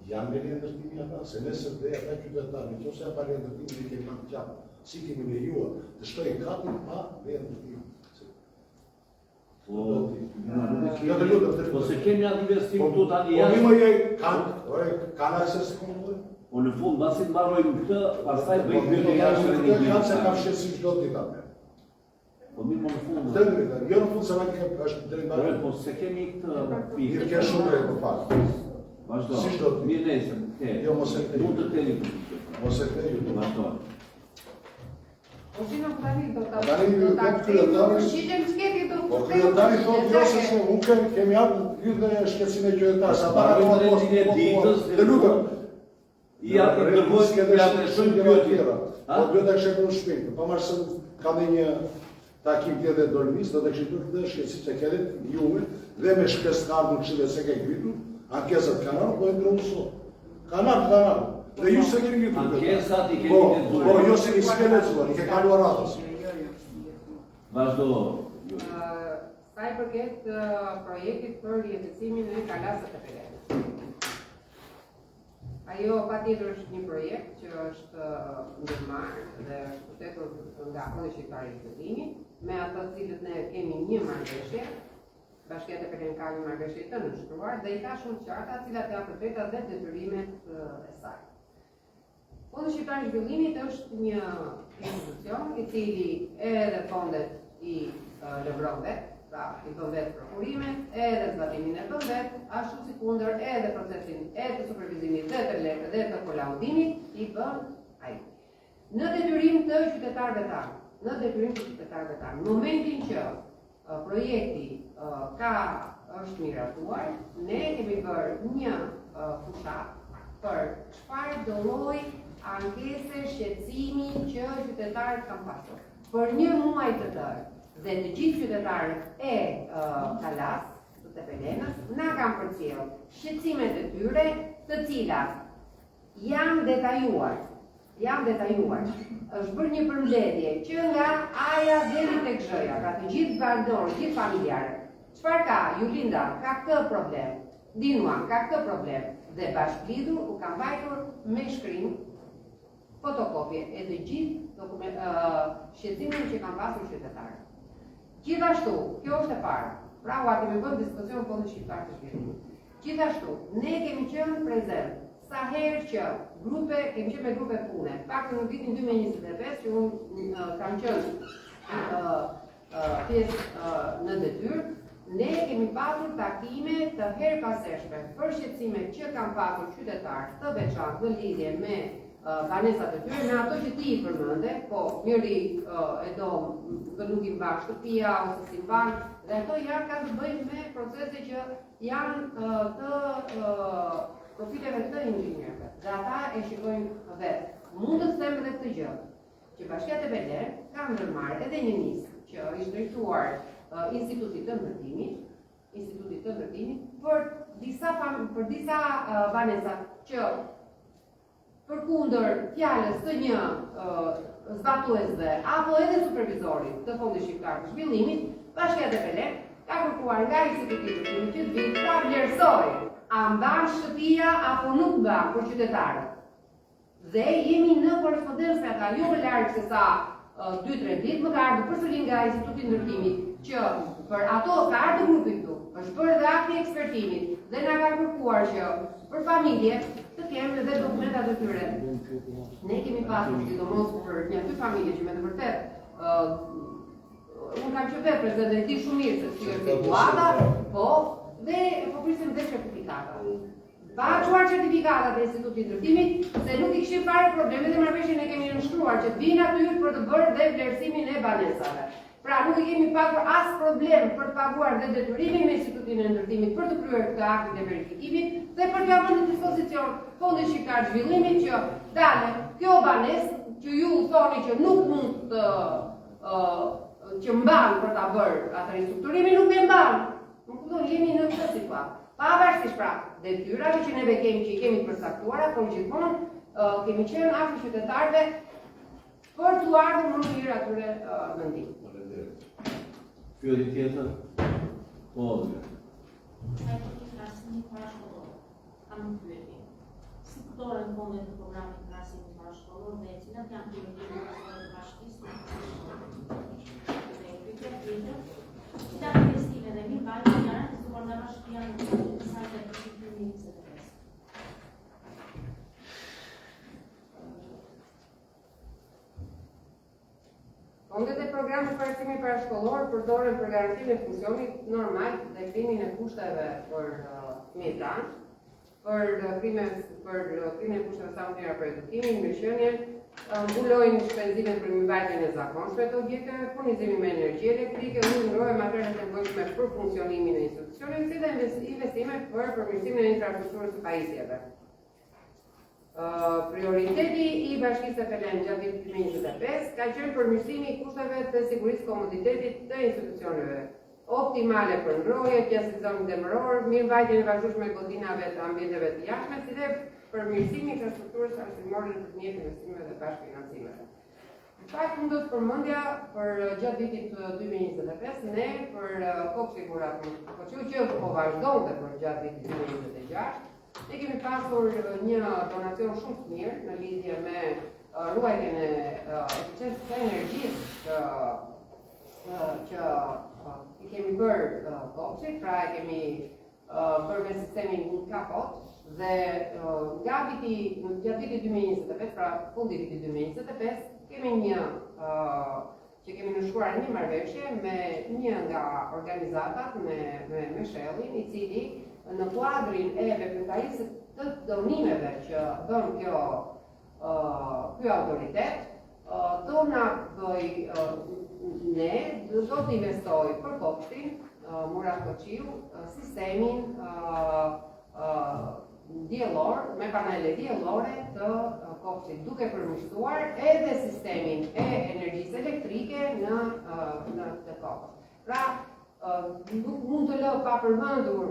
C: janë me ndërtimi ata, se nesër dhe ata qytetarë, nëse ja pa ndërtimi i kemi në qapë, si kemi lejuar të shtojnë katin pa ndërtimi.
A: Po se kemi atë investim këtu tani jashtë.
C: Po më kanë akses të kontrollojnë.
A: Po në fund, mbasi mbarojmë këtë, pastaj bëjmë pyetje jashtë rendimit.
C: Kanë se kam shësi çdo ditë atë.
A: Po mirë, në fund.
C: Jo në fund se na kemi është drejtë.
A: Po se kemi këtë pikë.
C: Ke shumë drejtë po fal.
A: Vazhdo.
C: Si çdo ditë.
A: Mirë nesër.
C: Jo mos e
A: mund të teni.
C: Mos e teni.
A: Vazhdo.
E: Po si nuk tani do ta
C: përgjigjem
E: sketi të
C: po kryetari thotë jo se unë kemi hapur hyrje shkëtësinë e qytetarëve. Sa para
A: rendin e ditës.
C: Të lutem.
A: Ja të dërgoj ja të shumë pyetje.
C: Po duhet të kishë në shtëpi. Pavarësisht se kam një takim tjetër dormis, do të kishë këtë shkëtësi të keni juve dhe me shkëstar në këshillet se ke gjitur, ankesat kanë ardhur, po e ndronë sot. Kanë ardhur. Dhe ju se keni gjitur.
A: Ankesat i keni gjitur.
C: Po jo se i s'ke lexuar, i ke kaluar radhës.
A: Vazhdo.
E: Sa i përket projektit për rjetësimin e kalasat e Pelenit. Ajo patjetër është një projekt që është ndërmarrë dhe është pushtetur nga Fondi Shqiptar i Rikthimit, me ato të cilët ne kemi një marrëveshje Bashkia e Pelen ka një marrëveshje të nënshkruar dhe i ka shumë të qarta, cilat janë përfeta dhe detyrimet e saj. Fondi Shqiptar i Zhvillimit është një institucion i cili edhe fondet i lëvron vetë, pra i bën vetë prokurimet, edhe zbatimin e bën vetë, ashtu si kundër edhe procesin e të supervizimit dhe të kolaudimit i bën ai. Në detyrim të qytetarëve tanë, në momentin që projekti është miratuar, ne kemi bërë një fushat për çfarë do lloj ankese shqetësimi që qytetarët kanë pasur. Për një muaj të tërë dhe të gjithë qytetarët e Kalas, të Tepelenës, na kanë përcjellë shqetësimet e tyre, të cilat janë detajuar. Është bërë një përmbledhje që nga A-ja deri tek Z-ja, pra të gjithë bardorë, të gjithë familjarë. Çfarë ka? Julinda ka këtë problem, Dinua ka këtë problem dhe bashkëlidhur u kanë mbajtur me shkrim fotokopje e të gjithë shqetësimet që kanë pasur qytetarët. Gjithashtu, kjo është e parë. Pra u kemi bërë diskusion Fondi Shqiptar të Zhvillimit. Gjithashtu, ne kemi qenë prezent sa herë që kemi qenë me grupe pune. Pak në vitin 2025 që unë kam qenë pjesë në detyrë, ne kemi pasur takime të herëpaseshme për shqetësimet që kanë pasur qytetarë të veçantë në lidhje me banesat e tyre, me ato që ti i përmende, po njëri e do nuk i mban shtëpia ose si mban, dhe ato janë kanë të bëjnë me procese që janë të profileve të inxhinierëve. Dhe ata e shikojnë vetë. Mund të them edhe këtë gjë, që Bashkia e Pelen ka ndërmarrë edhe një nisë që është drejtuar Institutit të Ndërtimit për disa banesa që përkundër fjalës të një zbatuesve apo edhe supervizorit të Fondit Shqiptar të Zhvillimit, Bashkia e Pelen ka kërkuar nga Instituti i Ndërtimit që të vijë ta vlerësojë a mban shtëpia apo nuk mban për qytetarët. Dhe jemi në korrespondencë me ata, jo më larg se sa 2-3 ditë, më ka ardhur përsëri nga Instituti i Ndërtimit që për ato ka ardhur grupi këtu, është bërë dhe akti ekspertimit dhe na ka kërkuar që për familje të kemi edhe dokumentat e tyre. Ne kemi pasur sidomos për një dy familje që me të vërtet unë kam që vetë prezent dhe di shumë mirë se si është situata, po dhe po prisim dhe certifikata. Pa çuar certifikatat e Institutit të Ndërtimit, se nuk i kishim fare probleme dhe marrëveshjen e kemi nënshkruar që të vinë aty për të bërë dhe vlerësimin e banesave. Pra nuk i kemi pasur as problem për të paguar dhe detyrimin me Institutin e Ndërtimit për të kryer këtë akt e verifikimit dhe për t'ia vënë në dispozicion Fondit Shqiptar të Zhvillimit që dalë kjo banesë që ju thoni që nuk mund të që mban për ta bërë atë ristrukturimin, nuk e mban. Nuk kupton, jemi në këtë situatë. Pavarësisht pra detyrave që neve kemi të përcaktuara, por gjithmonë kemi qenë afër qytetarëve për t'u ardhur më mirë atyre mendim.
A: Pyetje tjetër? Po.
B: Kam një pyetje. Si përdoren fondet në programin të krahasimit parashkollor dhe cilat janë prioritetet e bashkisë? Citat investime dhe mirëmbajtje janë realizuar nga bashkia në vitin 2025.
E: Fondet e programit të parashkimit parashkollor përdoren për garantinë e funksionit normal dhe krimin e kushteve për fëmijët, për krime kushteve sa më mira për edukimin, mirëqenien, mbulojnë shpenzimet për mirëmbajtjen e zakonshme të objekteve, furnizimin me energji elektrike, ujë, materiale të nevojshme për funksionimin e institucionit, si dhe investime për përmirësimin e infrastrukturës së pajisjeve. Prioriteti i Bashkisë së Pelen gjatë vitit 2025 ka qenë përmirësimi i kushteve të sigurisë komoditetit të institucioneve, optimale për ngrohje, qasizon demëror, mirëmbajtjen e vazhdueshme e godinave të ambienteve të jashtme, si dhe përmirësimi i infrastrukturës arsimore në të njëjtë investimeve dhe bashkëfinancimeve. Në fakt mund të përmendja për gjatë vitit 2025 ne për kokë sigurat, po që po vazhdonte për gjatë vitit 2026, ne kemi pasur një donacion shumë të mirë në lidhje me ruajtjen e eficiencës së energjisë që i kemi bërë kopshit, pra e kemi bërë me sistemin kapot, dhe gjatë vitit 2025, pra fundi vitit 2025, kemi një që kemi nënshkruar një marrëveshje me një nga organizatat me Shellin, i cili në kuadrin e veprimtarisë të donimeve që bën ky autoritet, do na bëj ne do të investoj për kopshtin Murat Koqiu sistemin diellor me panele diellore të kopshtit, duke përmirësuar edhe sistemin e energjisë elektrike në të kopsht. Pra, nuk mund të lë pa përmendur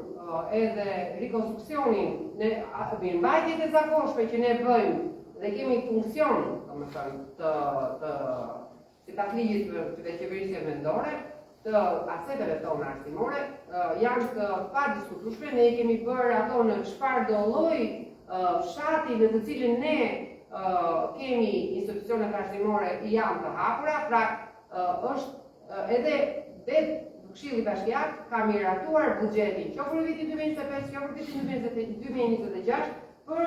E: edhe rikonstruksionin, mirëmbajtjet e zakonshme që ne bëjmë dhe kemi funksion, si pas ligjit të qeverisje vendore, të aseteve tona arsimore, janë të padiskutueshme, ne kemi bërë ato në çfarëdo lloj fshati në të cilin ne kemi institucionet arsimore janë të hapura, pra është edhe Këshilli Bashkiak ka miratuar buxhetin që për vitin 2025, që për vitin 2026 për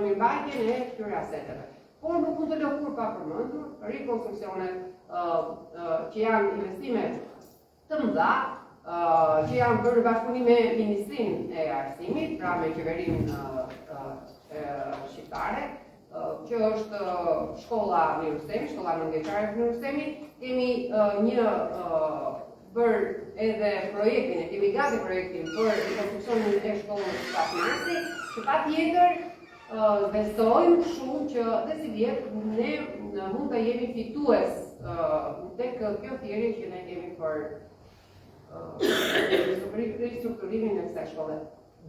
E: mirëmbajtjen e këtyre aseteve. Por nuk mund të lë kur pa përmendur rikonstruksionet që janë investime të mëdha, që janë bërë bashkëpunim me Ministrinë e Arsimit, pra me qeverinë shqiptare, që është shkolla Mirustemi, shkolla nënveçare e Mirustemit. Kemi një bërë edhe projektin, kemi gati projektin për rekonstruksionin e shkollës Patmarsi, që patjetër besojmë shumë që dhe si vjet ne mund të jemi fitues tek kjo thirrje që ne kemi për ristrukturimin e kësaj shkolle.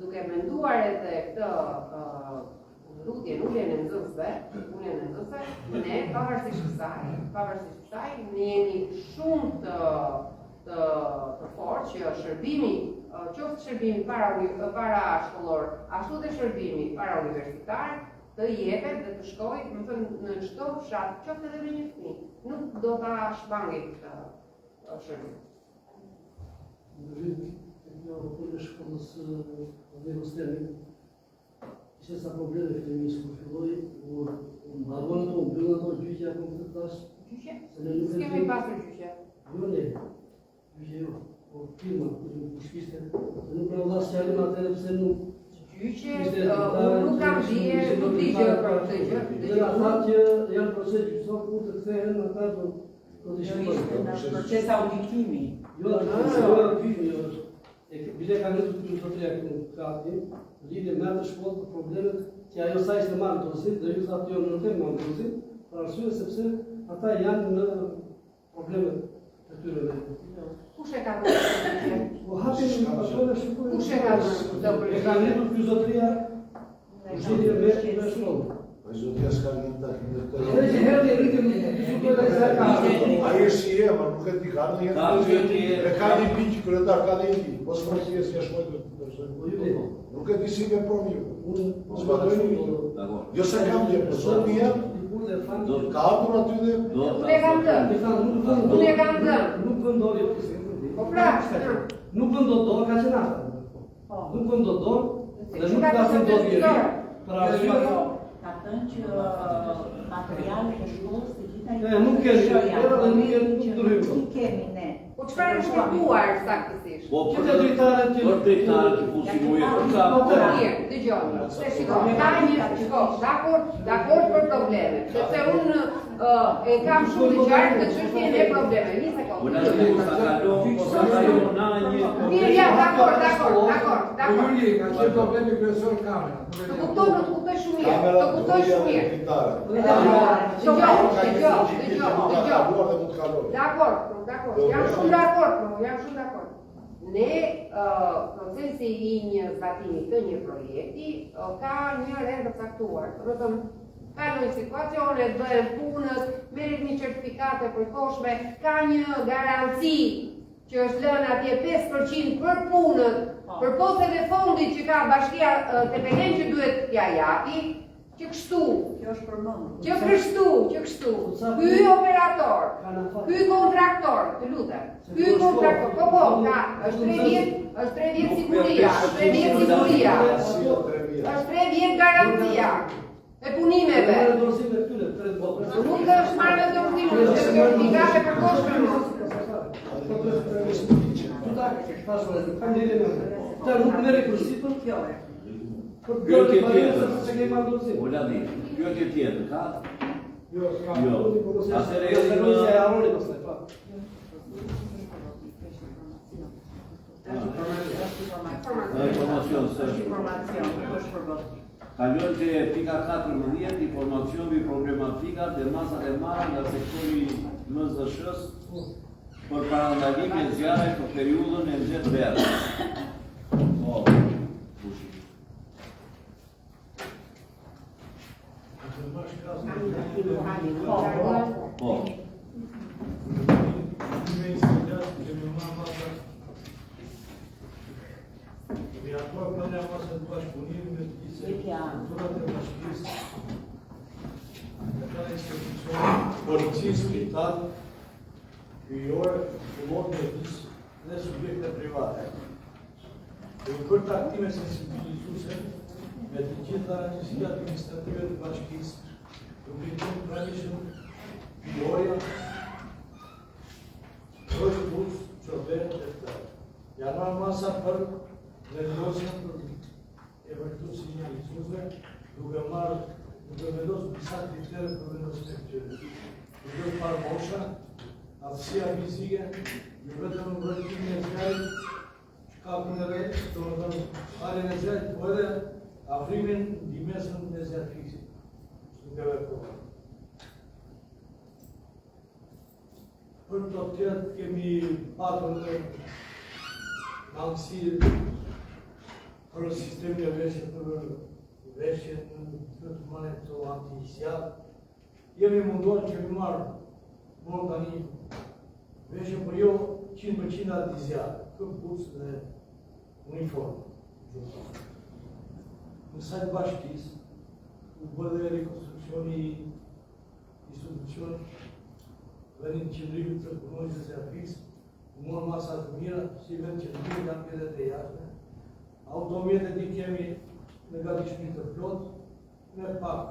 E: Duke menduar edhe këtë uljen e nxënësve, ne pavarësisht kësaj, ne jemi shumë të fortë që shërbimi, qoftë shërbimi para shkollor, ashtu dhe shërbimi para universitar, të jepet dhe të shkojë, në çdo fshat, qoftë edhe me një fëmijë, nuk do ta shmangi këtë shërbim.
H: Në rrugën e shkollës Mirustemi, ishte sa probleme fillimisht kur filloi, u mbaroi ato, u mbyllën ato gjyqja apo të tash.
E: Gjyqje? S'kemi pasur gjyqje.
H: Jo ne. Gjyqje jo. Po firma, ku shkiste. Nuk pra valla s'jalim atëre pse nuk
E: gjyqje, nuk kam dhije, nuk di gjë për këtë gjë.
H: Dhe ata që janë proces gjyqësor kur të kthehen ata do të shkojnë.
J: Proces auditimi.
H: Jo, auditimi është. Bile ka ngritur filozofia këtu në Katin, lidhje me atë shkollë të problemet që ajo sa ishte marrë dorësi, dhe ju thatë jo nuk e marrë dorësi, për arsye sepse ata janë në problemet të tyre me.
E: Kush e ka bërë?
H: Po hapin pasojë shkojnë.
E: Kush e ka bërë?
H: E ka ngritur filozofia lidhje me shkollë.
C: Filozofia s'ka ngritur
H: Edhe që herë e rritim filozofia e saj ka.
C: Ai është i ma nuk e di ka ndonjë. E ka një biç kryetar ka dhënë. Po s'projekti s'ja shkoi këtë. Nuk e di si ke promi. Unë s'vadoj. Jo se kam gjë, po Sofia do të ka hapur aty dhe
E: Unë e kam dhënë.
H: Nuk vendori.
E: Po pra,
H: nuk vendon dorë ka qenë ata. Nuk vendon dorë dhe nuk ka thënë dorë. Për arsye
M: ka thënë që materialet e shkollës të gjitha
H: nuk
M: kemi ne.
E: Po çfarë është shkruar saktësisht?
A: Po
H: për drejtarët
A: që funksionojnë për ka.
E: Po mirë, dëgjoj. Se shikoj, ka një dakord për probleme. Sepse unë e kam shumë të qartë të çështjen e problemeve. Një sekondë. Mirë, ja, dakord.
K: Ka qenë problemi kryesor kamera.
E: Të kuptoj shumë mirë. Dakord. Jam shumë dakord. Ne, procesi I një zbatimi të një projekti ka një rreth të caktuar. Do të thonë, kalojnë situacionet, bëhen punët, merret një certifikate përkohshme, ka një garanci që është lënë atje 5% për punët, për poset e fondit që ka bashkia Tepelen që duhet t'ja japi, Që kështu,
M: Kjo është përmendur.
E: që kështu, ky operator, ky kontraktor, të lutem, ky kontraktor, po, është 3 vjet siguria, është 3 vjet garancia e punimeve. Nuk është marrë me dorëzim, është certifikate për koshtë.
H: Nuk merri kursipën,
A: Pyetje tjetër. Oladi, pyetje tjetër, ka? Jo. Atëherë informacion kalon te pika 14, informacion mbi problematika dhe masat e marra nga sektori MZSH-s për parandalimin e zjarrit për periudhën e nxehtë verë.
C: Policisë, militar, hyjore, fillon me dhe subjekte private. Dhe për taktime sensibilizuese me të gjitha rëndësia administrative të bashkisë, publikum pranishëm, hyjoja, është bus, qofer, etc. Janë marrë masa për vendosjen e vërtetë sinjalizuese, duke vendosur disa kritere për vendosjen e këtyre. Duke parë mosha, aftësia fizike, jo vetëm vërtetimin e zjarrit, shkakun e rreth, domethënë arjen e zjarrit, po edhe afrimin ndihmesën e zjarrit fizik. Duke vepruar. Për të tjerë kemi patur në mangësi për sistemin e veshje për veshje në të maneto anti-zjarr. Jemi munduar që mi marrë mund tani veshje për jo 100% anti-zjarr, këpucë dhe uniformë. Në sajtë bashkisë, u bë dhe rekonstruksioni institucion vendin qëndrimit të punonjës e afisë, u morë masa të mira, si vend qëndrimit janë pjetet e jashme. Automjetet i kemi në gatishmit të plot, me pak.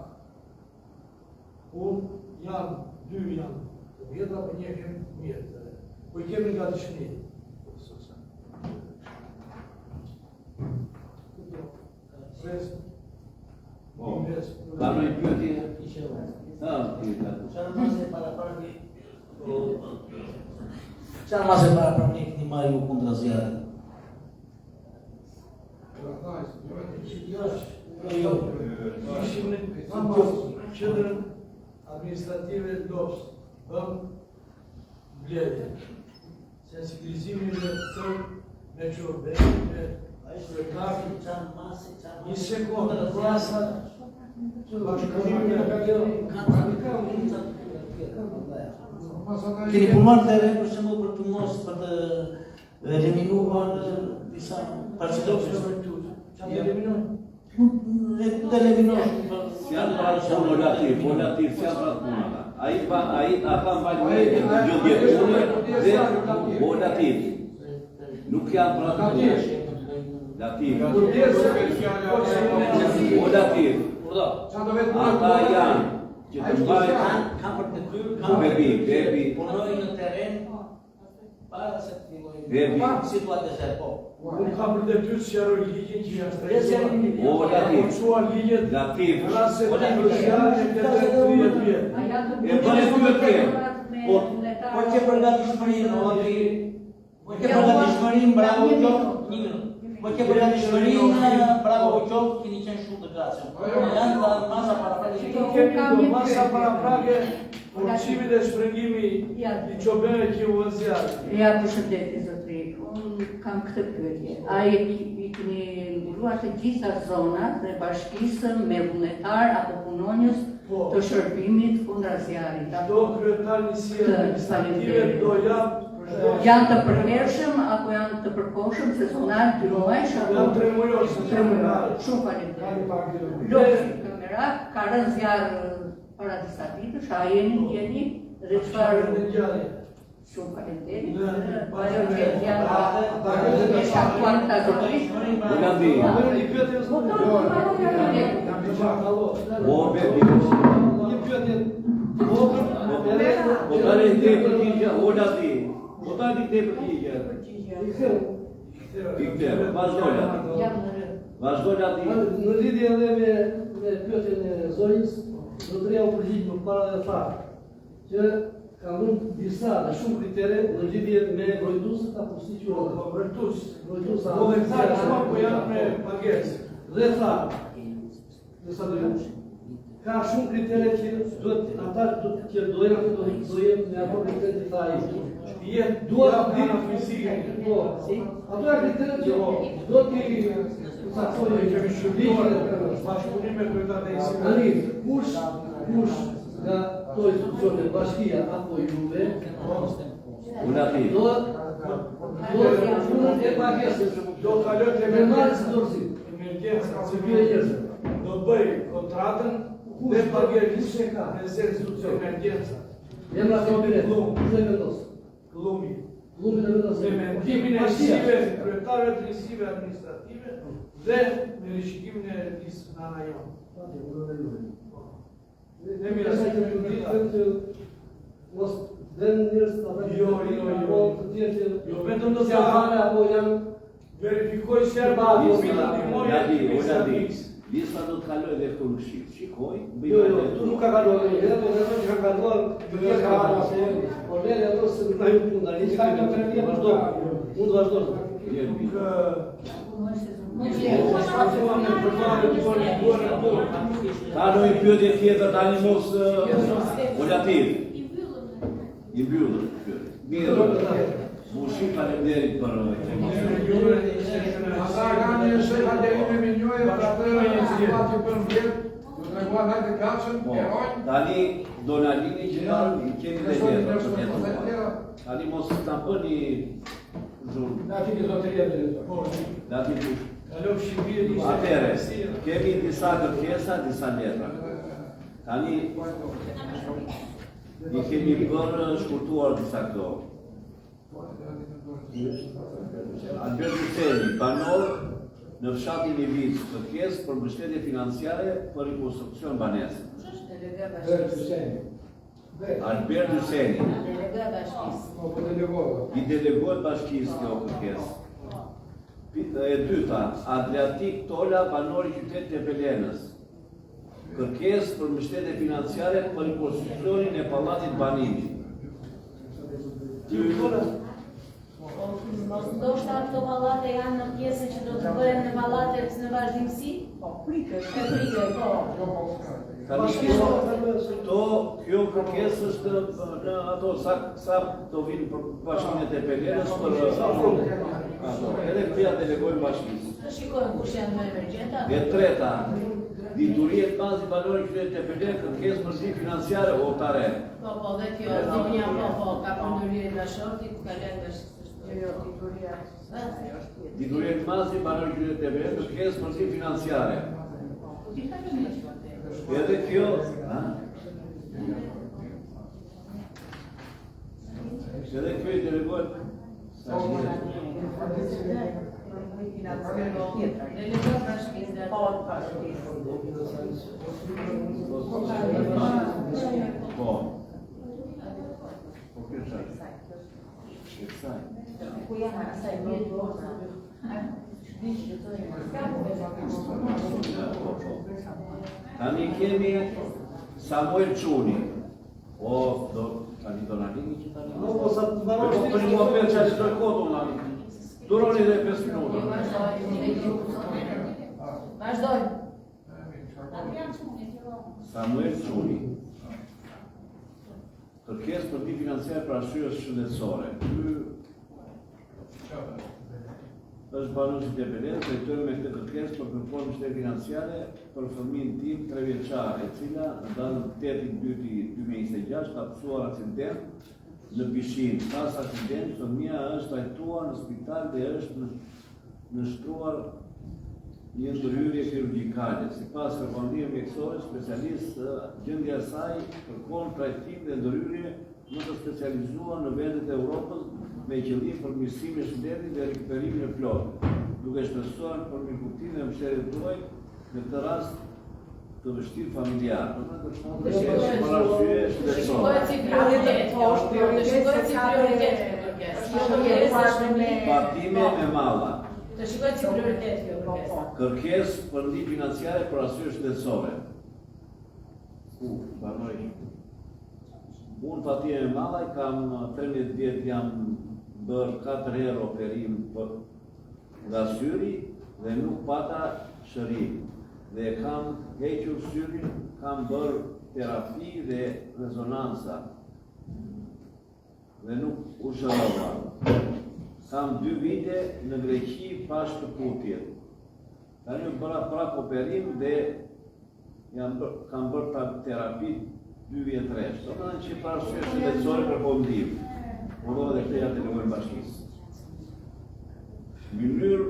C: Unë janë, 2 janë të vjetra, për një kemi mjetë. Po i kemi nga gatishmit.
A: Ka në i pyetje?
J: Çfarë mas e para një marrë kundra zjarrit?
C: Ishim në qendrën administrative LOPS, bëm mbledhje, sensibilizimin dhe tërë me qurbe, me projektarin, një sekundë,
J: Keni punuar të për shembull për të mos për të eliminuar disa parçelë.
C: Çfarë eliminojnë?
J: Të eliminojnë.
A: Janë volatil, si janë punëta. Ata mbajnë me gjithë dhe volatil. Nuk janë pranë. Lativ. Volatil. Ata janë që të mbajnë
J: kanë për të kryer,
A: bebi.
J: Punojnë në terren para se të fillojnë situatës e po.
C: Unë kam për detyrë të sqaroj ligjin që janë
A: Lativ.
C: Lativ. Rase të përshjarë e të 30 vjetë.
A: E bënë pyetje.
J: Po që përgatishmërinë, po që përgatishmërinë, bravo qoftë, 1 minutë. Po që përgatishmërinë, bravo qoftë, keni qenë shumë të gatshëm. Janë të masa paraprake.
C: Kemi do masa paraprake, urqimi dhe shprengimi i qobene që u vëzjarë.
M: Ja, përshëndetje, zotri. Unë kam këtë pyetje. A i keni mbuluar të gjitha zonat dhe bashkisë me vullnetar apo punonjës të shërbimit kundra zjarrit?
C: Do kryetar njësi administrative do japë
M: Janë të përhershëm apo janë të përkohshëm, sezonal, 2 muajsh apo
L: 3 muaj.
M: Shumë faleminderit. Lutje kamera, ka rënë zjarr para disa ditësh, a jeni dhe çfarë shumë faleminderit. Ajo që janë shaktuar ta zotërisht.
H: Në lidhje edhe me pyetjen e zonjës, zotëria u përgjigj më parë dhe tha që ka mund disa dhe shumë kritere në lidhje me mbrojtësët apo si quhet? Mbrojtës. Po janë me pagesë. Dhe tha, ka shumë kritere që duhet ata që dojnë me ato kritere që tha ai. Duhet të dinë fizike. Po. Ato janë kritere që do t'i saksojnë që shërbime bashkëpunim me kryetarët e Tani, kush nga to institucione, bashkia apo juve, do punën e pagesës, do kalojë te emergjenca dorëzi. Do bëj kontratën dhe pagesë ka me institucion emergjenca. Emra kabinet, kush e vendos? Klumi e vendos. Me mendimin e listëve, kryetarët e listëve administrative dhe me rishikimin e listës në ana jonë. Ne mirë se të ditë mos den njerëz ata jo të tjerë jo vetëm do të janë apo janë verifikoj se
A: lista do të kalojë dhe kurrëshit. Shikoj,
H: jo, tu nuk ka kaluar, edhe do të thonë që ka kaluar, por ne ato se nuk na ju puna, ne ka të vazhdo. Mund të vazhdo.
A: Ka në i pyetje tjetër tani mos volatil. I mbyllur pyetje. Mirë. Mushi faleminderit për
D: Asa kanë një sheka derime me njojë, për atë situatë për mbjet, do të reguar hajtë kachën, erojnë.
A: Tani Donalini që kemi dhe tjetër. Tani mos të bëni zhurë.
H: Dati ke zotëria dhe
A: Dati push.
H: Kalov Shqipëri.
A: Atere, kemi disa kërkesa, disa letra. Tani i kemi bërë shkurtuar disa këto. Albert Huseni, banor në fshatin e Vizë, kërkesë për mbështetje financiare për rikonstruksion banesë. Albert Huseni. I delegohet bashkisë kjo kërkesë. E dyta, Adriatik Tola, banor i qytetit e Belenës. Kërkesë për mbështetje financiare për rikonstruksionin e pallatit Banimit.
B: Ndoshta këto pallate janë në pjesën që do të bëhen në pallatet në vazhdimsi? Po, prikë, po.
A: Kjo kërkesë është në ato sa do vinë për bashkimet e Belenës për edhe këtia delegojnë bashkisë.
B: Shikojmë kush janë më emergjenta.
A: E treta, dituriet bazi valori qytetit e Belenës, kërkesë për ndihmë financiare otare.
B: Po, dhe kjo ndihmja ka përndërlirin nga shorti, ku ka lënë
A: dituriet bazi valori qytetit e Belenës, kërkesë për ndihmë financiare. Edhe kjo, edhe kjo i delegohet Tani kemi Samuel Çuni. Tani Donalini që tani. Po sa të mbarosh ti për mua për çfarë do kohë Donalini. Duroni dhe 5 minuta.
B: Vazhdojmë.
A: Samuel Çuni. Kërkesë për ndihmë financiare për arsye shëndetësore. Është banorë të Belenës, drejtori me këtë kërkesë për kërkuar mbështetje financiare për fëmijën tim 3 vjeçar, e cila në datën 8/2/2026 ka pasur aksident në pishinë, pas aksident, fëmia është trajtuar në spital dhe është nështruar një ndërhyrje kirurgjikale. Sipas kërkondimeve mjekësore, specialistë, gjendja e saj kërkon trajtim dhe ndërhyrje më të specializuar në vendet e Europës me qëllim përmirësimin e shëndetit dhe rikuperimin e plotë, duke shpresuar për mirëkuptimin e mështerit tuaj në këtë rast të vështirë familjar. Partime me malla.
B: Të shikoj si prioritet kjo kërkesa.
A: Kërkesë për ndihmë financiare për arsye shëndetësore. Unë partime me malla kam 13 vjet jam bërë 4 herë operim nga syri dhe nuk pata shërim. Dhe kam hequr syrin, kam bërë terapi dhe rezonansa. Dhe nuk u shërova. Kam 2 vite në Greqi pa shkëputje. Tani u bëra prap operim dhe kam bërë terapi 2 vjet rresht. Do të thënë që para arsye shëndetësore kërkoj ndihmë. Uroj dhe këtej atë në bashkisë. Mënyrë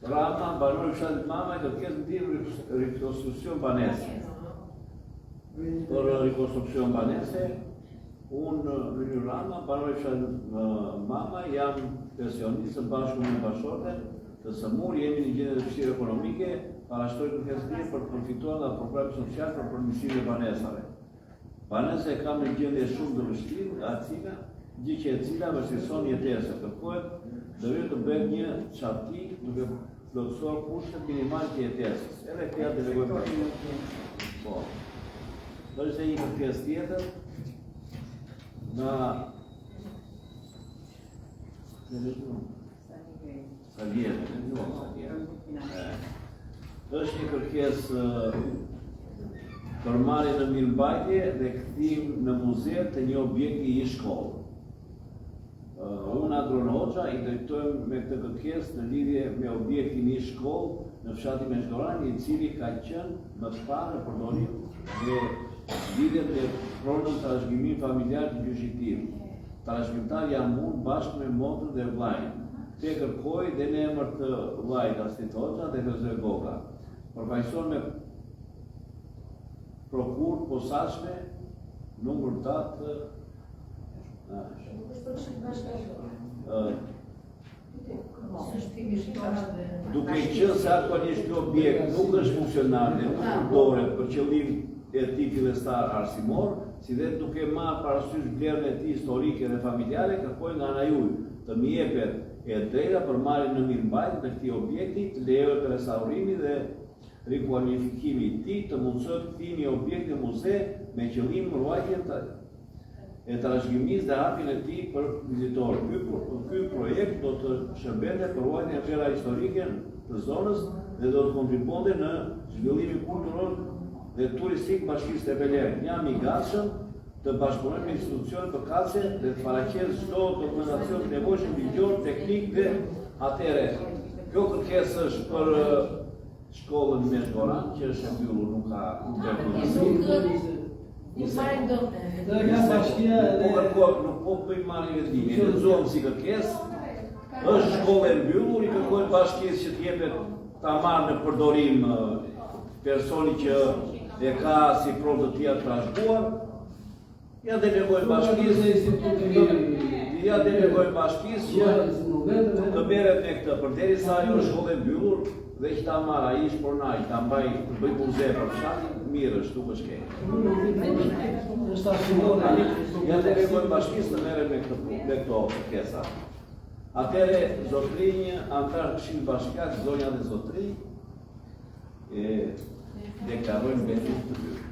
A: Rama, banori fshatit Mama, i kërkesë ndihmë rekonstruksion banese. Për rekonstruksion banese, unë Mënyrë Rama, banori fshatit Mama, jam pensionistë bashkë me bashkëshorten, të sëmur jemi në gjendje të vështirë ekonomike, parashtoj kërkesë ndihmë për të përfituar nga programi social për përmirësimin e banesave. Banesa e kam në gjendje shumë të vështirë, gjë që e cila vështirëson jetesën. Kërkohet dëvir të bëhet një çarti duke plotësuar kushtet minimale të jetesës. Edhe këja delegoj për po. Është një kërkesë tjetër nga është një kërkesë për marrje në mirëmbajtje dhe kthim në muze të një objekti i shkollë. Unë Agron Hoxha i drejtojmë me këtë kërkesë në lidhje me objektin i shkollë në fshatin Meshgoran, i cili ka qenë më të parë në përdorim dhe lidhje me pronën trashëgimin familjar të gjyqitim. Trashëgimtar jam unë bashkë me motrën dhe vllajën. Te kërkoj dhe në emër të vllajt Astit Hoxha dhe Gëzë Goga. Përfaqëson me prokurë posaçme numër 8 duke qenë se aktualisht ky objekt nuk është funksional dhe nuk përdoret për qëllim e tij fillestar arsimor, si dhe duke marrë parasysh vlerën e tij historike dhe familjare, kërkoj nga ana juaj të më jepet e drejta për marrjen në mirëmbajtje të këtij objekti, të lejohet restaurimi dhe rikualifikimi i tij, të mundësohet kthimi i objektit në muze me qëllim ruajtjen e trashëgimisë dhe hapjen e tij për vizitorë. Ky projekt do të shërbente për ruajtjen e vlera historike të zonës dhe do të kontribuonte në zhvillimin kulturor dhe turistik bashkisë Tepeler. Jam i gatshëm të bashkëpunoj me institucione përkatëse dhe të paraqes çdo dokumentacion të nevojshëm ligjor, teknik dhe atëherë. Kjo kërkesë është për shkollën Meshgoran, që është e mbyllur, nuk ka nuk po bëjmë marrje vendimi, e lexuam si kërkesë, është shkollë e mbyllur, i kërkojmë bashkisë që të jepet ta marrë në përdorim personi që e ka si provë të tija të trashëguar. Ja delegojmë bashkisë të merret me këtë, përderisa ajo është shkollë e mbyllur dhe që ta marrë ai shpornaj, ta mbaj të bëj muze për fshatin, mirë është, nuk është ja delegojmë bashkisë të merret me këto kërkesa. Atëherë zotrinj, antar Këshillit Bashkiak, zonja dhe zotri, deklarojmë vendin të hyrë.